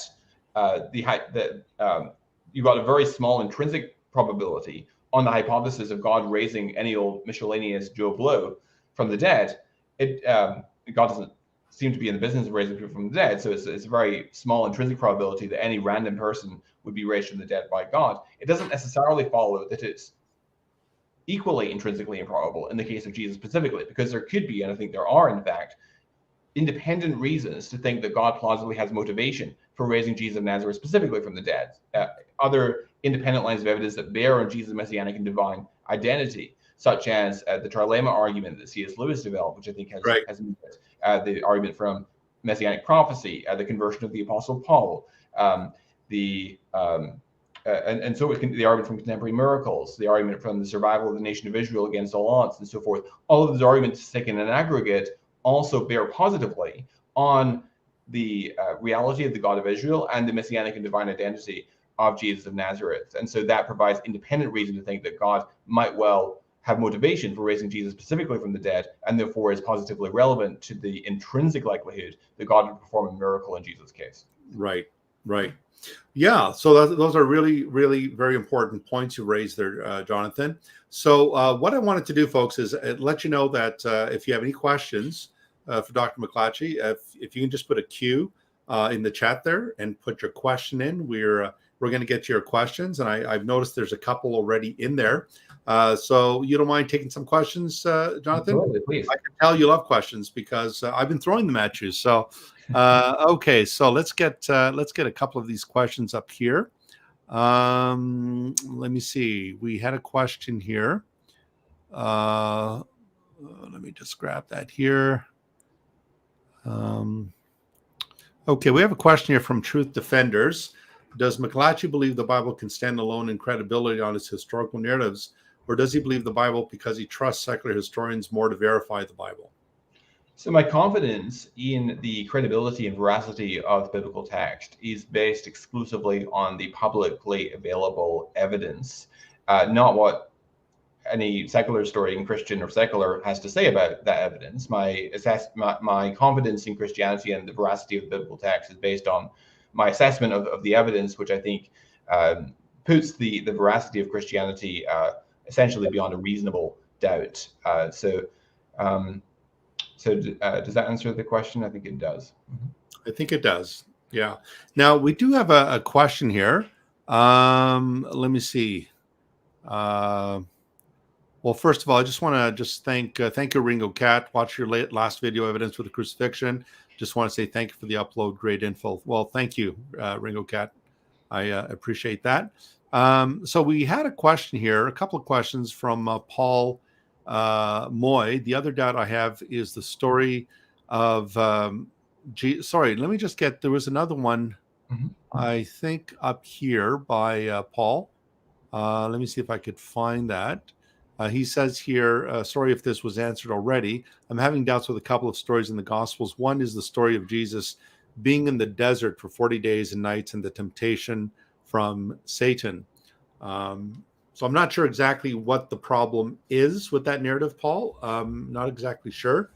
you've got a very small intrinsic probability on the hypothesis of God raising any old miscellaneous Joe Blow from the dead, God doesn't seem to be in the business of raising people from the dead. So it's a very small intrinsic probability that any random person would be raised from the dead by God. It doesn't necessarily follow that it's equally intrinsically improbable in the case of Jesus specifically, because there could be, and I think there are in fact, independent reasons to think that God plausibly has motivation for raising Jesus of Nazareth specifically from the dead. Other independent lines of evidence that bear on Jesus' messianic and divine identity, such as the trilemma argument that C.S. Lewis developed, which I think has the argument from messianic prophecy, the conversion of the Apostle Paul, and so the argument from contemporary miracles, the argument from the survival of the nation of Israel against all odds, and so forth. All of those arguments taken in aggregate also bear positively on the reality of the God of Israel and the messianic and divine identity of Jesus of Nazareth. And so that provides independent reason to think that God might well have motivation for raising Jesus specifically from the dead, and therefore is positively relevant to the intrinsic likelihood that God would perform a miracle in Jesus' case. Right. Yeah, so those are really, really very important points you raised there, Jonathan. So what I wanted to do, folks, is let you know that if you have any questions for Dr. McLatchie, if you can just put a Q in the chat there and put your question in, we're going to get to your questions. And I've noticed there's a couple already in there. So you don't mind taking some questions, Jonathan? Absolutely, please. I can tell you love questions because I've been throwing them at you. So okay, so let's get a couple of these questions up here. Let me see. We had a question here. Let me just grab that here. Okay, we have a question here from Truth Defenders. Does McLatchie believe the Bible can stand alone in credibility on its historical narratives, or does he believe the Bible because he trusts secular historians more to verify the Bible? So my confidence in the credibility and veracity of the biblical text is based exclusively on the publicly available evidence, not what any secular historian, Christian or secular, has to say about that evidence. My confidence in Christianity and the veracity of the biblical text is based on my assessment of the evidence, which I think puts the veracity of Christianity essentially beyond a reasonable doubt. So does that answer the question? I think it does. I think it does. Yeah. Now we do have a question here. Let me see. Well, first of all, I just want to thank you, Ringo Cat. Watch your last video, Evidence for the Crucifixion. Just want to say thank you for the upload. Great info. Well, thank you, Ringo Cat. I appreciate that. So we had a question here, a couple of questions from Paul Moy. The other doubt I have is the story of sorry, let me just get, there was another one, I think up here by Paul. Let me see if I could find that. He says here, sorry if this was answered already. I'm having doubts with a couple of stories in the Gospels. One is the story of Jesus being in the desert for 40 days and nights and the temptation from Satan. So I'm not sure exactly what the problem is with that narrative, Paul. Not exactly sure.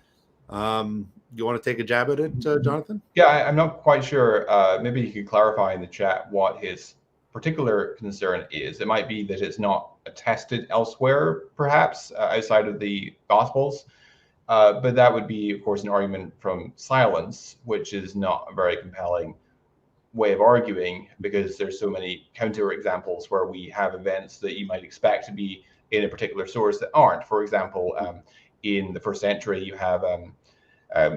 You want to take a jab at it, Jonathan? Yeah, I'm not quite sure. Maybe you could clarify in the chat what his particular concern is. It might be that it's not attested elsewhere, perhaps outside of the Gospels. But that would be, of course, an argument from silence, which is not a very compelling way of arguing, because there's so many counter examples where we have events that you might expect to be in a particular source that aren't. For example, in the first century, you have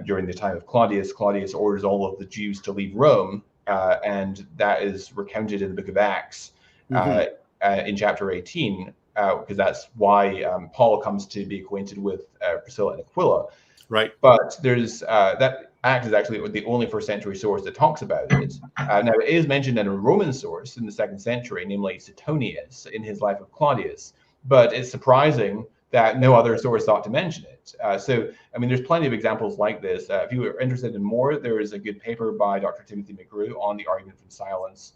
during the time of Claudius orders all of the Jews to leave Rome, and that is recounted in the book of Acts in chapter 18, because that's why Paul comes to be acquainted with Priscilla and Aquila. Right. But there's that Act is actually the only first century source that talks about it. Now, it is mentioned in a Roman source in the 2nd century, namely Suetonius in his Life of Claudius. But it's surprising that no other source thought to mention it. So, I mean, there's plenty of examples like this. If you are interested in more, there is a good paper by Dr. Timothy McGrew on the argument from silence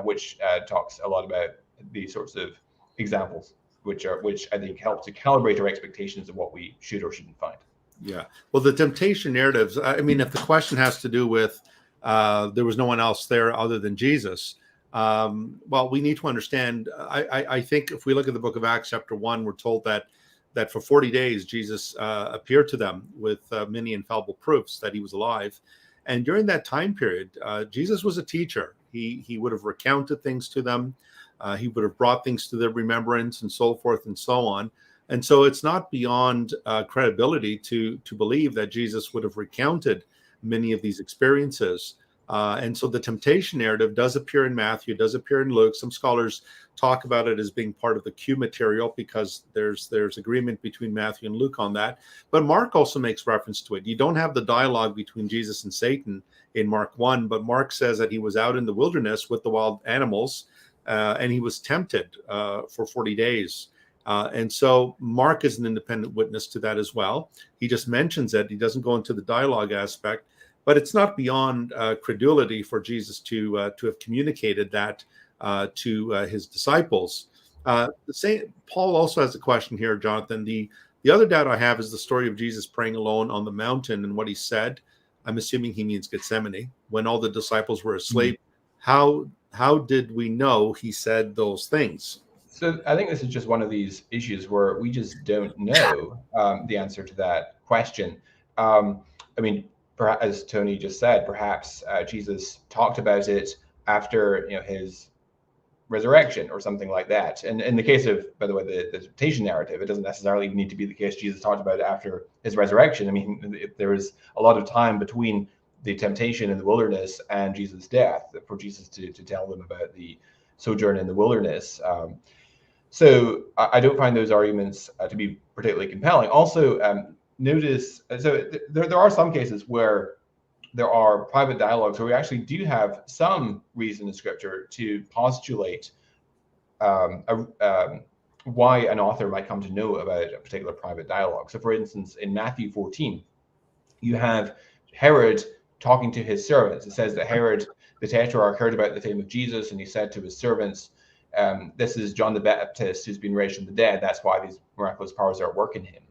which talks a lot about these sorts of examples, which I think help to calibrate our expectations of what we should or shouldn't find. Yeah. Well, the temptation narratives, I mean, if the question has to do with there was no one else there other than Jesus, well, we need to understand. I think if we look at the book of Acts, chapter 1, we're told that for 40 days, Jesus appeared to them with many infallible proofs that he was alive. And during that time period, Jesus was a teacher. He would have recounted things to them. He would have brought things to their remembrance and so forth and so on. And so it's not beyond credibility to believe that Jesus would have recounted many of these experiences. And so the temptation narrative does appear in Matthew, does appear in Luke. Some scholars talk about it as being part of the Q material because there's agreement between Matthew and Luke on that. But Mark also makes reference to it. You don't have the dialogue between Jesus and Satan in Mark 1, but Mark says that he was out in the wilderness with the wild animals and he was tempted for 40 days. And so Mark is an independent witness to that as well. He just mentions it. He doesn't go into the dialogue aspect, but it's not beyond credulity for Jesus to have communicated that to his disciples. Paul also has a question here, Jonathan. The other doubt I have is the story of Jesus praying alone on the mountain and what he said. I'm assuming he means Gethsemane, when all the disciples were asleep. Mm-hmm. How did we know he said those things? So I think this is just one of these issues where we just don't know the answer to that question. I mean, as Tony just said, perhaps Jesus talked about it after his resurrection or something like that. And in the case of, by the way, the temptation narrative, it doesn't necessarily need to be the case Jesus talked about it after his resurrection. I mean, there is a lot of time between the temptation in the wilderness and Jesus' death for Jesus to tell them about the sojourn in the wilderness. So I don't find those arguments to be particularly compelling. Also, notice, so there are some cases where there are private dialogues where we actually do have some reason in Scripture to postulate why an author might come to know about a particular private dialogue. So, for instance, in Matthew 14, you have Herod talking to his servants. It says that Herod, the Tetrarch, heard about the fame of Jesus, and he said to his servants, this is John the Baptist who's been raised from the dead. That's why these miraculous powers are at work in him.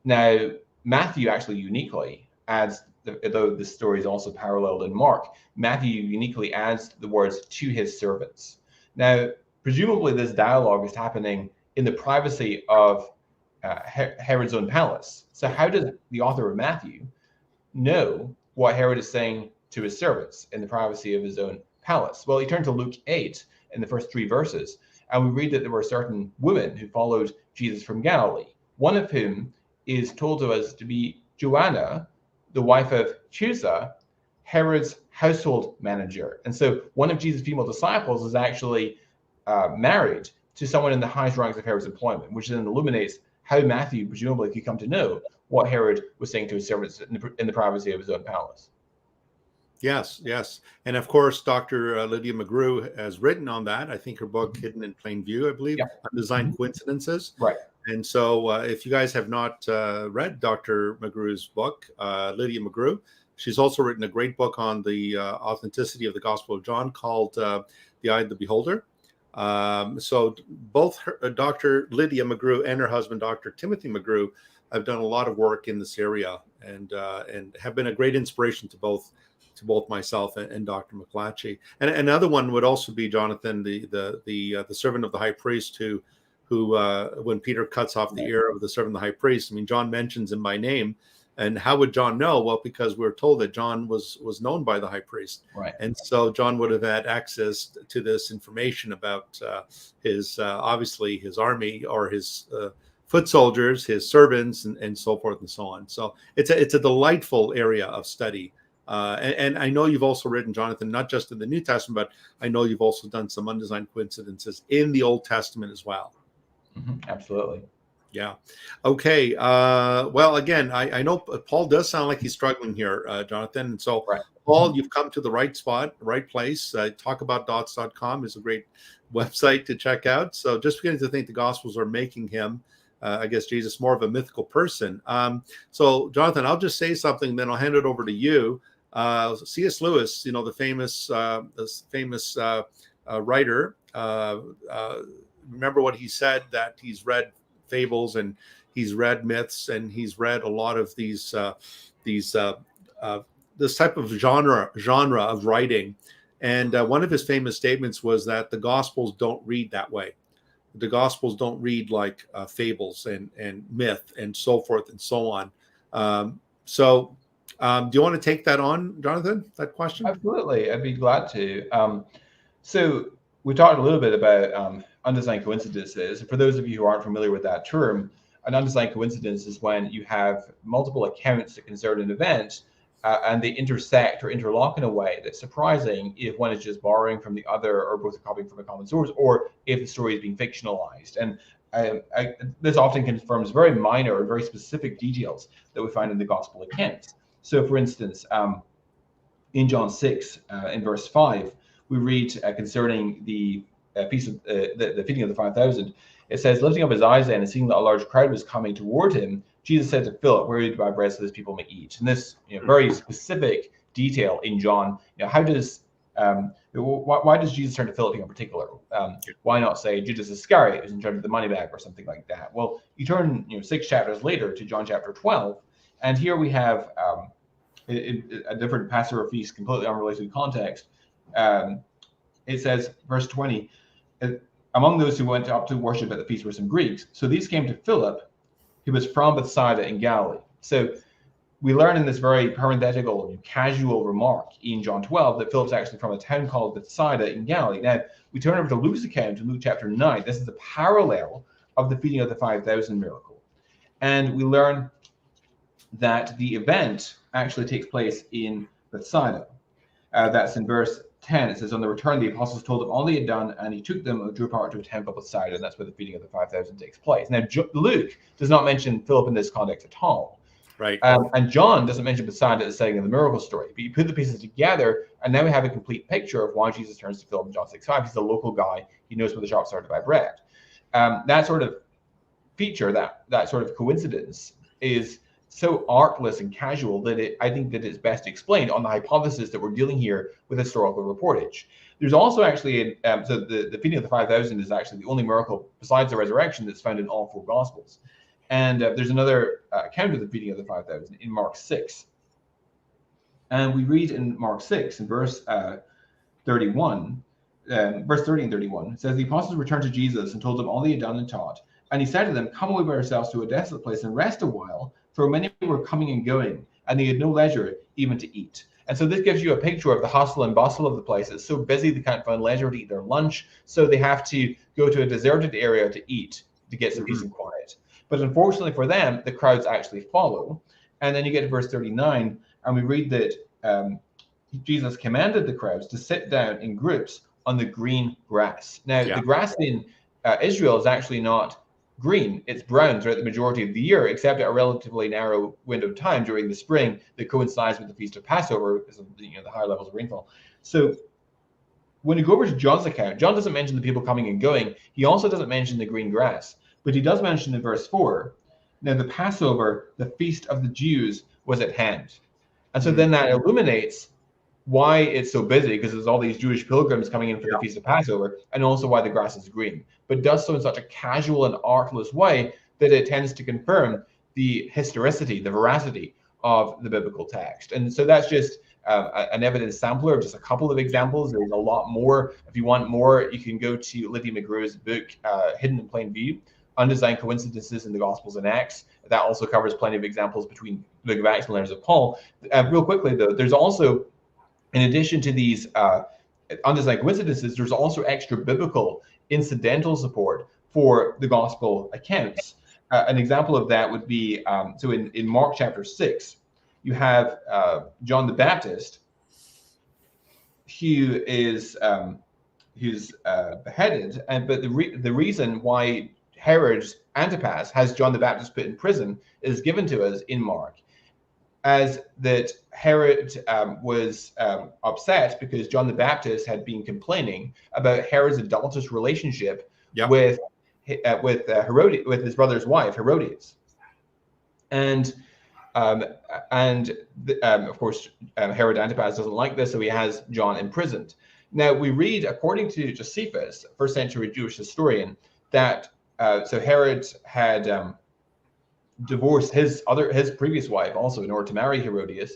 Now, Matthew actually uniquely adds, though this story is also paralleled in Mark, Matthew uniquely adds the words to his servants. Now, presumably this dialogue is happening in the privacy of Herod's own palace. So how does the author of Matthew know what Herod is saying to his servants in the privacy of his own palace? Well, he turned to Luke 8 in the first 3 verses, and we read that there were certain women who followed Jesus from Galilee, one of whom is told to us to be Joanna, the wife of Chusa, Herod's household manager. And so one of Jesus' female disciples is actually married to someone in the highest ranks of Herod's employment, which then illuminates how Matthew presumably could come to know what Herod was saying to his servants in the privacy of his own palace. Yes. And of course, Dr. Lydia McGrew has written on that. I think her book, Hidden in Plain View, I believe, Undesigned Coincidences. Right. And so if you guys have not read Dr. McGrew's book, Lydia McGrew, she's also written a great book on the authenticity of the Gospel of John called The Eye of the Beholder. So both Dr. Lydia McGrew and her husband, Dr. Timothy McGrew, have done a lot of work in this area and have been a great inspiration to both myself and Dr. McLatchie. And another one would also be Jonathan, the servant of the high priest who when Peter cuts off the ear of the servant of the high priest, I mean, John mentions him by name. And how would John know? Well, because we're told that John was known by the high priest. Right. And so John would have had access to this information about his obviously his army or his foot soldiers, his servants, and so forth and so on. So it's a delightful area of study. And I know you've also written, Jonathan, not just in the New Testament, but I know you've also done some undesigned coincidences in the Old Testament as well. Mm-hmm. Absolutely. Yeah. Okay. Well, again, I know Paul does sound like he's struggling here, Jonathan. And so, right. Paul, you've come to the right spot, right place. Talkaboutdots.com is a great website to check out. So just beginning to think the Gospels are making him, I guess, Jesus, more of a mythical person. So, Jonathan, I'll just say something, then I'll hand it over to you. C.S. Lewis, the famous writer, remember what he said, that he's read fables and he's read myths and he's read a lot of these this type of genre of writing. And one of his famous statements was that the Gospels don't read that way. The Gospels don't read like fables and myth and so forth and so on. Do you want to take that on, Jonathan, that question? Absolutely, I'd be glad to. So we talked a little bit about undesigned coincidences. For those of you who aren't familiar with that term, an undesigned coincidence is when you have multiple accounts that concern an event, and they intersect or interlock in a way that's surprising if one is just borrowing from the other, or both are copying from a common source, or if the story is being fictionalized. And this often confirms very minor or very specific details that we find in the gospel accounts. So, for instance, in John 6, in verse 5, we read concerning the piece of the feeding of the 5,000. It says, lifting up his eyes then and seeing that a large crowd was coming toward him, Jesus said to Philip, where do you buy bread so this people may eat? And this very specific detail in John, how does why does Jesus turn to Philip in particular? Why not say Judas Iscariot who's in charge of the money bag or something like that? Well, you turn 6 chapters later to John chapter 12, and here we have a different Passover feast, completely unrelated context. It says, verse 20, among those who went up to worship at the feast were some Greeks. So these came to Philip, who was from Bethsaida in Galilee. So we learn in this very parenthetical, casual remark in John 12 that Philip's actually from a town called Bethsaida in Galilee. Now, we turn over to Luke's account in Luke chapter 9. This is the parallel of the feeding of the 5,000 miracle. And we learn that the event actually takes place in Bethsaida. That's in verse 10. It says, on the return, the apostles told him all they had done, and he took them and drew apart to a town called Bethsaida, and that's where the feeding of the 5,000 takes place. Now, Luke does not mention Philip in this context at all. Right. And John doesn't mention Bethsaida at the setting of the miracle story. But you put the pieces together, and now we have a complete picture of why Jesus turns to Philip in John 6:5. He's a local guy. He knows where the shops are to buy bread. That sort of feature, that sort of coincidence is so artless and casual that I think that it's best explained on the hypothesis that we're dealing here with historical reportage. There's also actually, so the feeding of the 5,000 is actually the only miracle besides the resurrection that's found in all 4 Gospels. And there's another account of the feeding of the 5,000 in Mark 6. And we read in Mark 6, in verse 31, verse 30 and 31, it says, the apostles returned to Jesus and told him all they had done and taught. And he said to them, come away by yourselves to a desolate place and rest a while, for many were coming and going, and they had no leisure even to eat. And so this gives you a picture of the hustle and bustle of the place. It's so busy they can't find leisure to eat their lunch, so they have to go to a deserted area to eat, to get some peace and quiet. But unfortunately for them, the crowds actually follow. And then you get to verse 39, and we read that Jesus commanded the crowds to sit down in groups on the green grass. Now, the grass in Israel is actually not green, it's brown throughout the majority of the year, except at a relatively narrow window of time during the spring that coincides with the Feast of Passover, because of the higher levels of rainfall. So when you go over to John's account, John doesn't mention the people coming and going. He also doesn't mention the green grass, but he does mention in verse 4, now the Passover, the feast of the Jews, was at hand. And so then that illuminates why it's so busy, because there's all these Jewish pilgrims coming in for the Feast of Passover, and also why the grass is green, but does so in such a casual and artless way that it tends to confirm the historicity, the veracity of the biblical text. And so that's just an evidence sampler of just a couple of examples. There's a lot more. If you want more, you can go to Lydia McGrew's book, Hidden in Plain View, Undesigned Coincidences in the Gospels and Acts. That also covers plenty of examples between the book of Acts and letters of Paul. Real quickly, though, there's also, in addition to these undesigned coincidences, there's also extra biblical incidental support for the gospel accounts. An example of that would be, so in Mark chapter 6, you have John the Baptist, who is who's beheaded, but the reason why Herod Antipas has John the Baptist put in prison is given to us in Mark, as that Herod was upset because John the Baptist had been complaining about Herod's adulterous relationship with Herodias, with his brother's wife Herodias, and of course Herod Antipas doesn't like this, so he has John imprisoned. Now, we read, according to Josephus, first century Jewish historian, that so Herod had divorced his previous wife also in order to marry Herodias,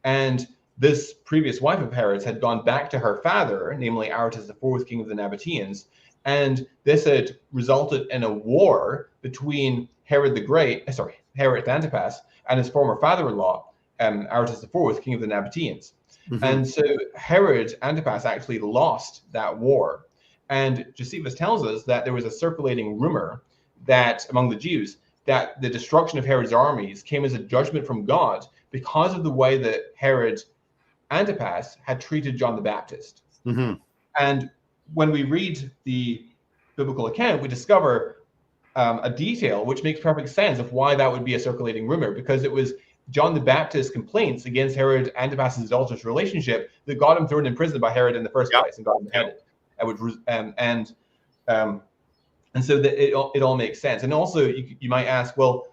and this previous wife of Herod's had gone back to her father, namely Aretas IV, king of the Nabateans, and this had resulted in a war between Herod Antipas, and his former father-in-law, Aretas IV, king of the Nabateans. Mm-hmm. And so Herod Antipas actually lost that war. And Josephus tells us that there was a circulating rumor that among the Jews that the destruction of Herod's armies came as a judgment from God because of the way that Herod Antipas had treated John the Baptist. Mm-hmm. And when we read the biblical account, we discover a detail which makes perfect sense of why that would be a circulating rumor, because it was John the Baptist's complaints against Herod Antipas's adulterous relationship that got him thrown in prison by Herod in the first place and got him beheaded. And so that it all makes sense. And also, you might ask, well,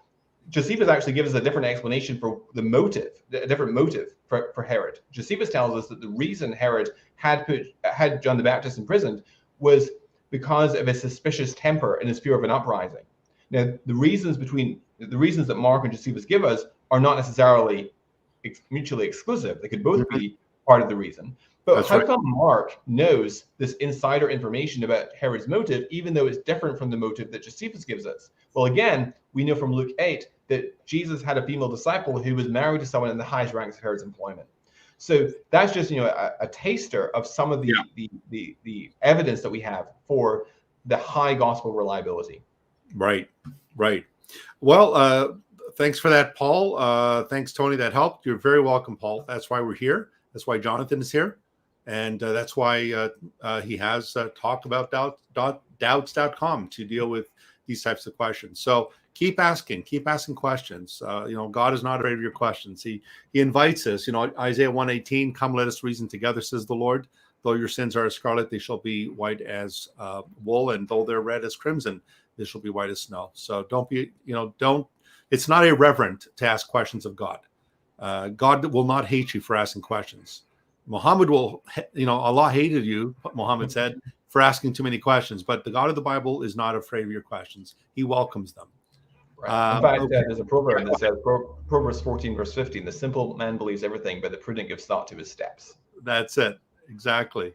Josephus actually gives us a different explanation for the motive, a different motive for Herod. Josephus tells us that the reason Herod had John the Baptist imprisoned was because of his suspicious temper and his fear of an uprising. Now, the reasons that Mark and Josephus give us are not necessarily mutually exclusive. They could both be part of the reason. But That's how right. come Mark knows this insider information about Herod's motive, even though it's different from the motive that Josephus gives us? Well, again, we know from Luke 8 that Jesus had a female disciple who was married to someone in the highest ranks of Herod's employment. So that's just a taster of some of the evidence that we have for the high gospel reliability. Right. Well, thanks for that, Paul. Thanks, Tony. That helped. You're very welcome, Paul. That's why we're here. That's why Jonathan is here. And that's why he has talked about doubts.com to deal with these types of questions. So keep asking questions. God is not afraid of your questions. He invites us. Isaiah 1:18, come let us reason together, says the Lord. Though your sins are as scarlet, they shall be white as wool, and though they're red as crimson, they shall be white as snow. So it's not irreverent to ask questions of God. God will not hate you for asking questions. Allah hated you, Muhammad said, for asking too many questions, but the God of the Bible is not afraid of your questions. He welcomes them. Right. In fact, there's a proverb that says, Proverbs 14, verse 15, the simple man believes everything, but the prudent gives thought to his steps. That's it. Exactly.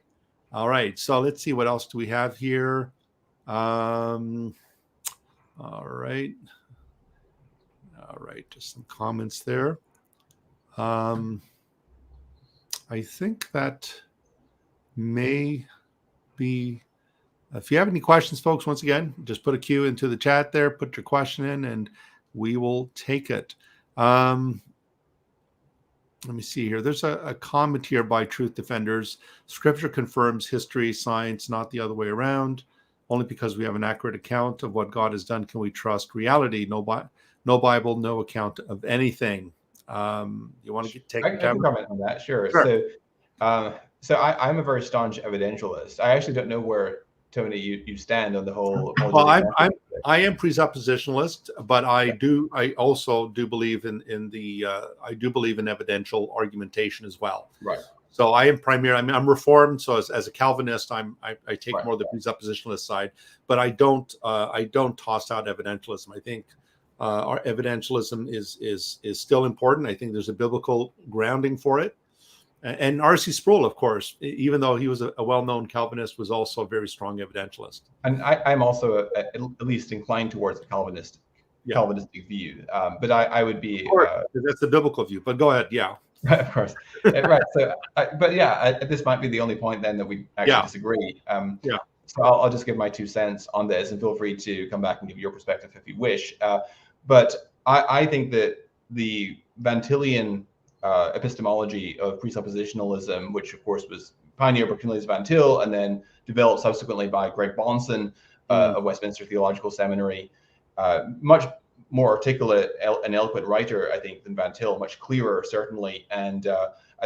All right. So let's see, what else do we have here? All right. Just some comments there. I think that may be, if you have any questions, folks, once again, just put a Q into the chat there, put your question in, and we will take it. Let me see here. There's a comment here by Truth Defenders. Scripture confirms history, science, not the other way around. Only because we have an accurate account of what God has done can we trust reality. No Bible, no account of anything. You want to take? I can comment on that. Sure. So I'm a very staunch evidentialist. I actually don't know where, Tony, you stand on the whole. Well, I am presuppositionalist, but I also do believe in evidential argumentation as well. Right. So I am I'm Reformed. So as a Calvinist, I take more the presuppositionalist side, but I don't toss out evidentialism. I think our evidentialism is still important. I think there's a biblical grounding for it. And R.C. Sproul, of course, even though he was a well-known Calvinist, was also a very strong evidentialist. And I'm also at least inclined towards the Calvinistic view. But I would be... that's the biblical view, but go ahead, yeah. Of course. Right. So, this might be the only point then that we actually disagree. So I'll just give my 2 cents on this, and feel free to come back and give your perspective if you wish. But I think that the Van Tillian epistemology of presuppositionalism, which of course was pioneered by Cornelius Van Til and then developed subsequently by Greg Bahnsen of Westminster Theological Seminary, much more articulate and eloquent writer, I think, than Van Til, much clearer, certainly. And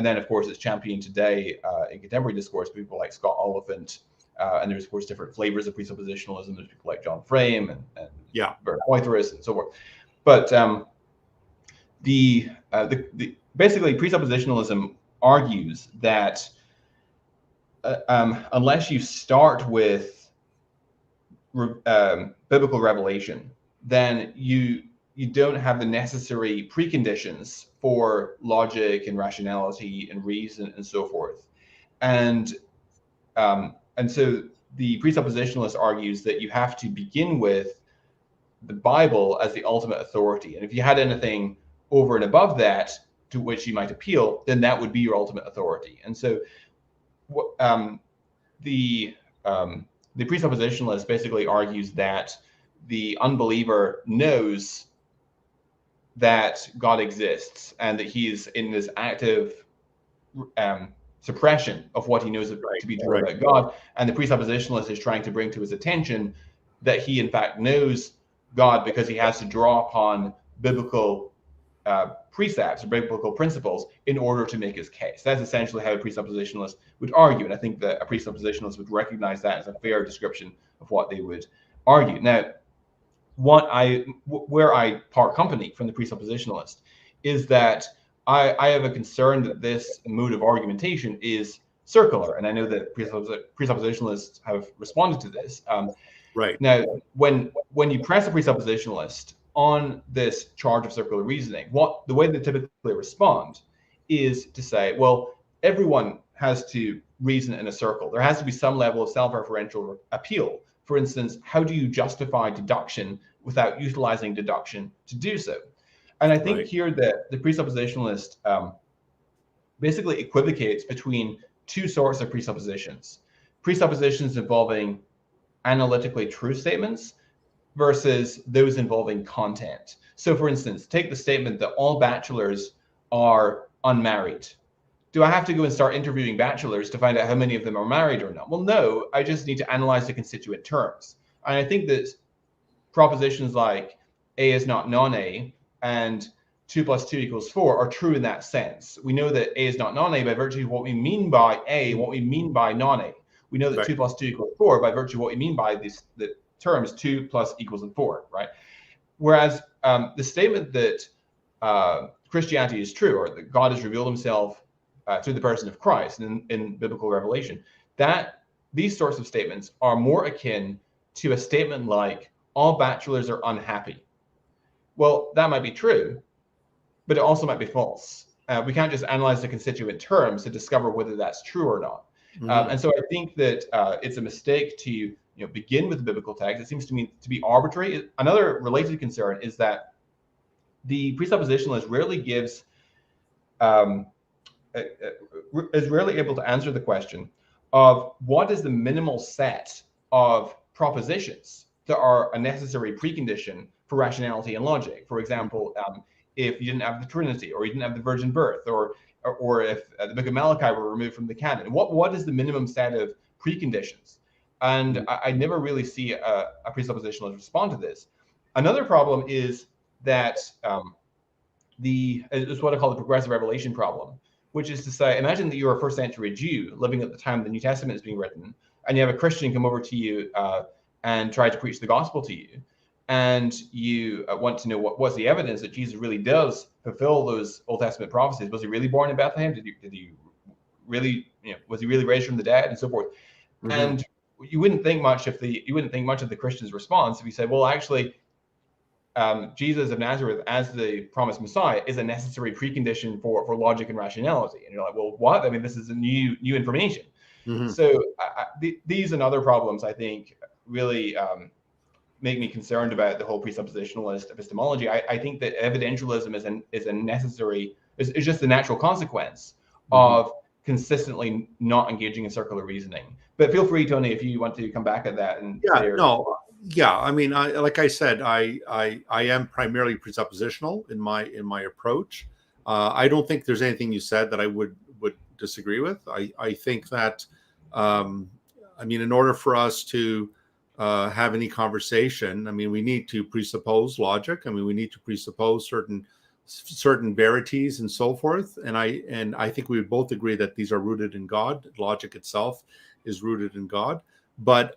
then, of course, it's championed today in contemporary discourse by people like Scott Oliphant. And there's, of course, different flavors of presuppositionalism. There's people like John Frame and Bert Poitras and so forth. But basically, presuppositionalism argues that unless you start with biblical revelation, then you don't have the necessary preconditions for logic and rationality and reason and so forth. And so the presuppositionalist argues that you have to begin with the Bible as the ultimate authority. And if you had anything over and above that to which you might appeal, then that would be your ultimate authority. And so the presuppositionalist basically argues that the unbeliever knows that God exists and that he is in this active suppression of what he knows to be true about God. And the presuppositionalist is trying to bring to his attention that he in fact knows God because he has to draw upon biblical precepts or biblical principles in order to make his case. That's essentially how a presuppositionalist would argue. And I think that a presuppositionalist would recognize that as a fair description of what they would argue. Now, where I part company from the presuppositionalist is that I have a concern that this mode of argumentation is circular. And I know that presuppositionalists have responded to this. Now, when you press a presuppositionalist on this charge of circular reasoning, the way they typically respond is to say, well, everyone has to reason in a circle. There has to be some level of self-referential appeal. For instance, how do you justify deduction without utilizing deduction to do so? And I think here that the presuppositionalist basically equivocates between two sorts of presuppositions. Presuppositions involving analytically true statements versus those involving content. So for instance, take the statement that all bachelors are unmarried. Do I have to go and start interviewing bachelors to find out how many of them are married or not? Well, no, I just need to analyze the constituent terms. And I think that propositions like A is not non-A and 2 + 2 = 4 are true in that sense. We know that A is not non-A by virtue of what we mean by A, what we mean by non-A. We know that 2 + 2 = 4 by virtue of what we mean by the terms 2 + = 4, right? Whereas the statement that Christianity is true, or that God has revealed himself through the person of Christ in biblical revelation, that these sorts of statements are more akin to a statement like all bachelors are unhappy. Well, that might be true, but it also might be false. We can't just analyze the constituent terms to discover whether that's true or not. And so I think that it's a mistake to begin with the biblical text. It seems to me to be arbitrary. Another related concern is that the presuppositionalist is rarely able to answer the question of what is the minimal set of propositions that are a necessary precondition for rationality and logic. For example, if you didn't have the Trinity, or you didn't have the virgin birth, or if the Book of Malachi were removed from the canon, what is the minimum set of preconditions? And I never really see a presuppositionalist respond to this. Another problem is that it's what I call the progressive revelation problem, which is to say, imagine that you're a first century Jew living at the time the New Testament is being written, and you have a Christian come over to you and try to preach the gospel to you, and you want to know what's the evidence that Jesus really does fulfill those Old Testament prophecies. Was he really born in Bethlehem? Did he really, was he really raised from the dead, and so forth? And you wouldn't think much of the Christian's response if you said, well, actually, Jesus of Nazareth as the promised Messiah is a necessary precondition for logic and rationality. And you're like, well, what? I mean, this is a new information. So these and other problems, I think, really make me concerned about the whole presuppositionalist epistemology. I think that evidentialism is just a natural consequence of consistently not engaging in circular reasoning. But feel free, Tony, if you want to come back at that. I mean, like I said, I am primarily presuppositional in my approach. I don't think there's anything you said that I would disagree with. I think that in order for us to have any conversation, we need to presuppose logic. We need to presuppose certain verities and so forth. And I think we would both agree that these are rooted in God. Logic itself is rooted in God. But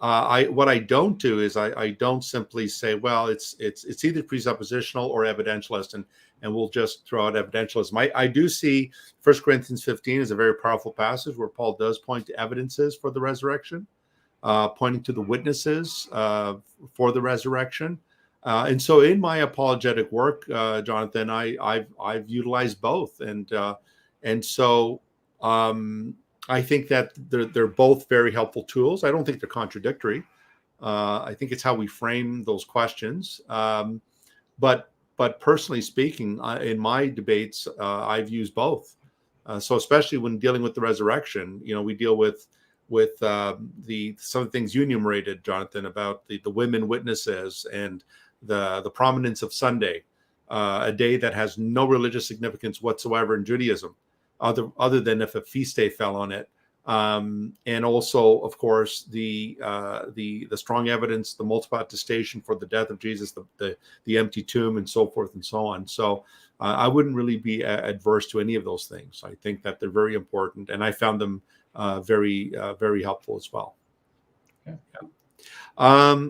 what I don't do is I don't simply say, well, it's either presuppositional or evidentialist, and we'll just throw out evidentialism. I do see 1 Corinthians 15 is a very powerful passage where Paul does point to evidences for the resurrection, pointing to the witnesses for the resurrection. And so in my apologetic work, Jonathan, I've utilized both, and so I think that they're both very helpful tools. I don't think they're contradictory. I think it's how we frame those questions. But personally speaking, in my debates, I've used both. So especially when dealing with the resurrection, we deal with some of the things you enumerated, Jonathan, about the women witnesses and the prominence of Sunday, a day that has no religious significance whatsoever in Judaism, other than if a feast day fell on it, and also, of course, the strong evidence, the multiple attestation for the death of Jesus, the empty tomb, and so forth and so on. So I wouldn't really be adverse to any of those things. I think that they're very important, and I found them very helpful as well. Yeah.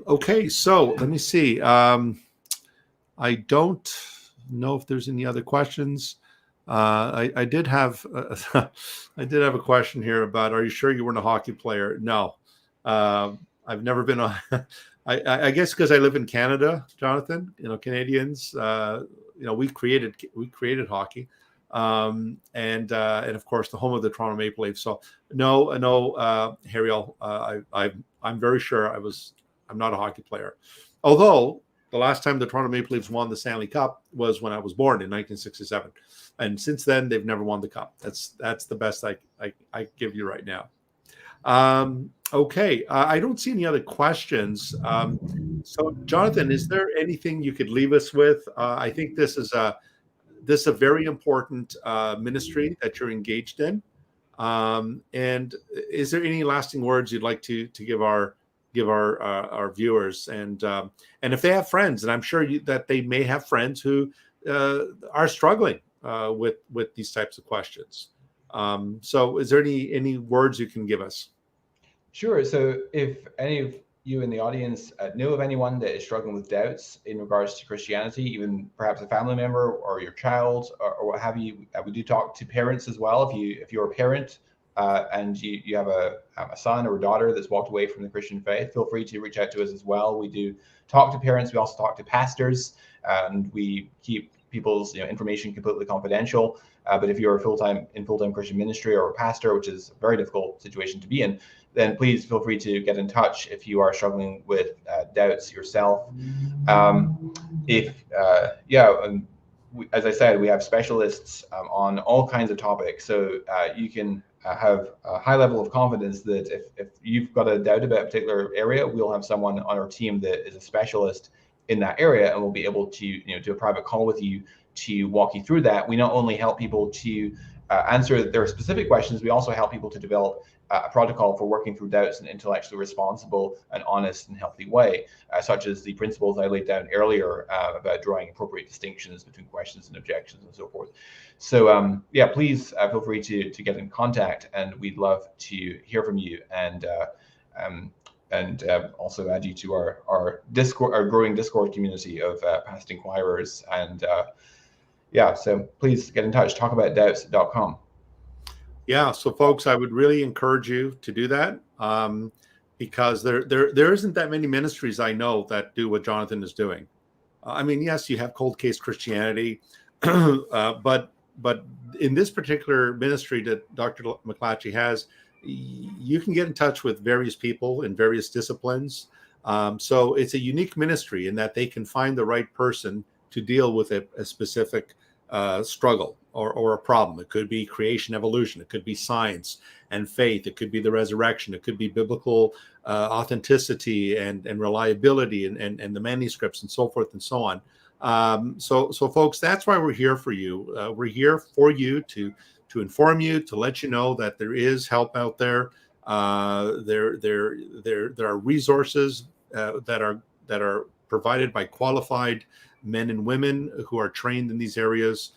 Okay, so let me see. I don't know if there's any other questions. I did have a question here about, are you sure you weren't a hockey player? No, I've never been on. I guess because I live in Canada, Jonathan. Canadians. We created hockey, and of course the home of the Toronto Maple Leafs. So no, Harry, I'm very sure I'm not a hockey player, although the last time the Toronto Maple Leafs won the Stanley Cup was when I was born in 1967. And since then, they've never won the cup. That's the best I give you right now. Okay, I don't see any other questions. So, Jonathan, is there anything you could leave us with? I think this is a very important ministry that you're engaged in. And is there any lasting words you'd like to give our viewers? And if they have friends, and I'm sure that they may have friends who are struggling with these types of questions. So is there any words you can give us? Sure. So if any of you in the audience know of anyone that is struggling with doubts in regards to Christianity, even perhaps a family member or your child or what have you, we do talk to parents as well. If you're a parent and you have a son or a daughter that's walked away from the Christian faith, feel free to reach out to us as well. We do talk to parents. We also talk to pastors, and we keep people's information completely confidential. But if you're in full-time Christian ministry or a pastor, which is a very difficult situation to be in, then please feel free to get in touch if you are struggling with doubts yourself. As I said, we have specialists on all kinds of topics, so you can have a high level of confidence that if you've got a doubt about a particular area, we'll have someone on our team that is a specialist in that area, and we'll be able to do a private call with you to walk you through that. We not only help people to answer their specific questions, we also help people to develop a protocol for working through doubts in an intellectually responsible and honest and healthy way, such as the principles I laid down earlier about drawing appropriate distinctions between questions and objections and so forth. So please feel free to get in contact, and we'd love to hear from you and also add you to our Discord, our growing Discord community of past inquirers. And so please get in touch. Talkaboutdoubts.com. Yeah, so folks, I would really encourage you to do that, because there isn't that many ministries I know that do what Jonathan is doing. I mean, yes, you have cold case Christianity, but in this particular ministry that Dr. McLatchie has, you can get in touch with various people in various disciplines. So it's a unique ministry in that they can find the right person to deal with a specific struggle or a problem. It could be creation, evolution. It could be science and faith. It could be the resurrection. It could be biblical authenticity and reliability and the manuscripts and so forth and so on. So folks, that's why we're here for you. We're here for you to inform you, to let you know that there is help out there. There are resources that are provided by qualified men and women who are trained in these areas.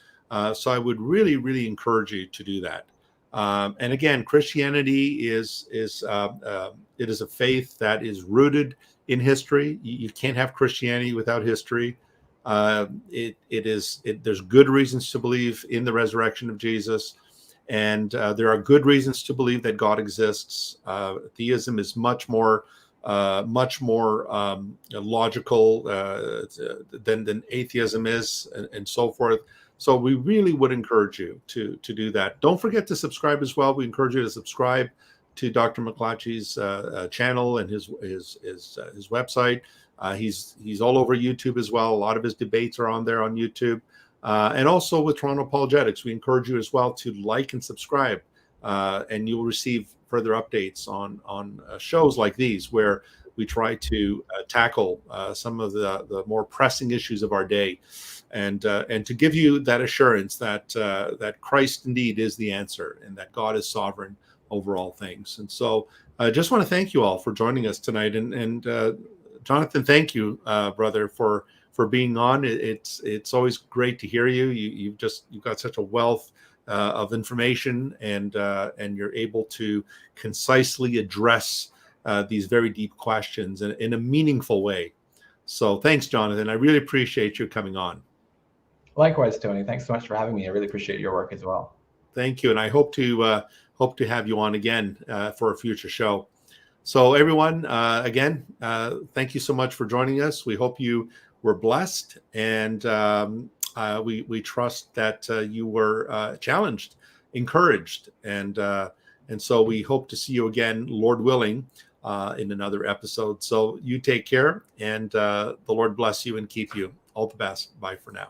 So I would really, really encourage you to do that. And again, Christianity it is a faith that is rooted in history. You can't have Christianity without history. There's good reasons to believe in the resurrection of Jesus, and there are good reasons to believe that God exists. Theism is much more logical than atheism is, and so forth. So we really would encourage you to do that. Don't forget to subscribe as well. We encourage you to subscribe to Dr. McLatchie's channel and his website. He's all over YouTube as well. A lot of his debates are on there on YouTube. And also with Toronto Apologetics, we encourage you as well to like and subscribe, and you'll receive further updates on shows like these, where we try to tackle some of the more pressing issues of our day, and to give you that assurance that Christ indeed is the answer, and that God is sovereign over all things. And so I just want to thank you all for joining us tonight. And Jonathan, thank you, brother, for being on. It's always great to hear you. You've got such a wealth of information, and you're able to concisely address these very deep questions in a meaningful way. So thanks, Jonathan. I really appreciate you coming on. Likewise, Tony. Thanks so much for having me. I really appreciate your work as well. Thank you, and I hope to have you on again for a future show. So everyone, again, thank you so much for joining us. We hope you were blessed, and we trust that you were challenged, encouraged, and so we hope to see you again, Lord willing, in another episode. So you take care, and the Lord bless you and keep you. All the best. Bye for now.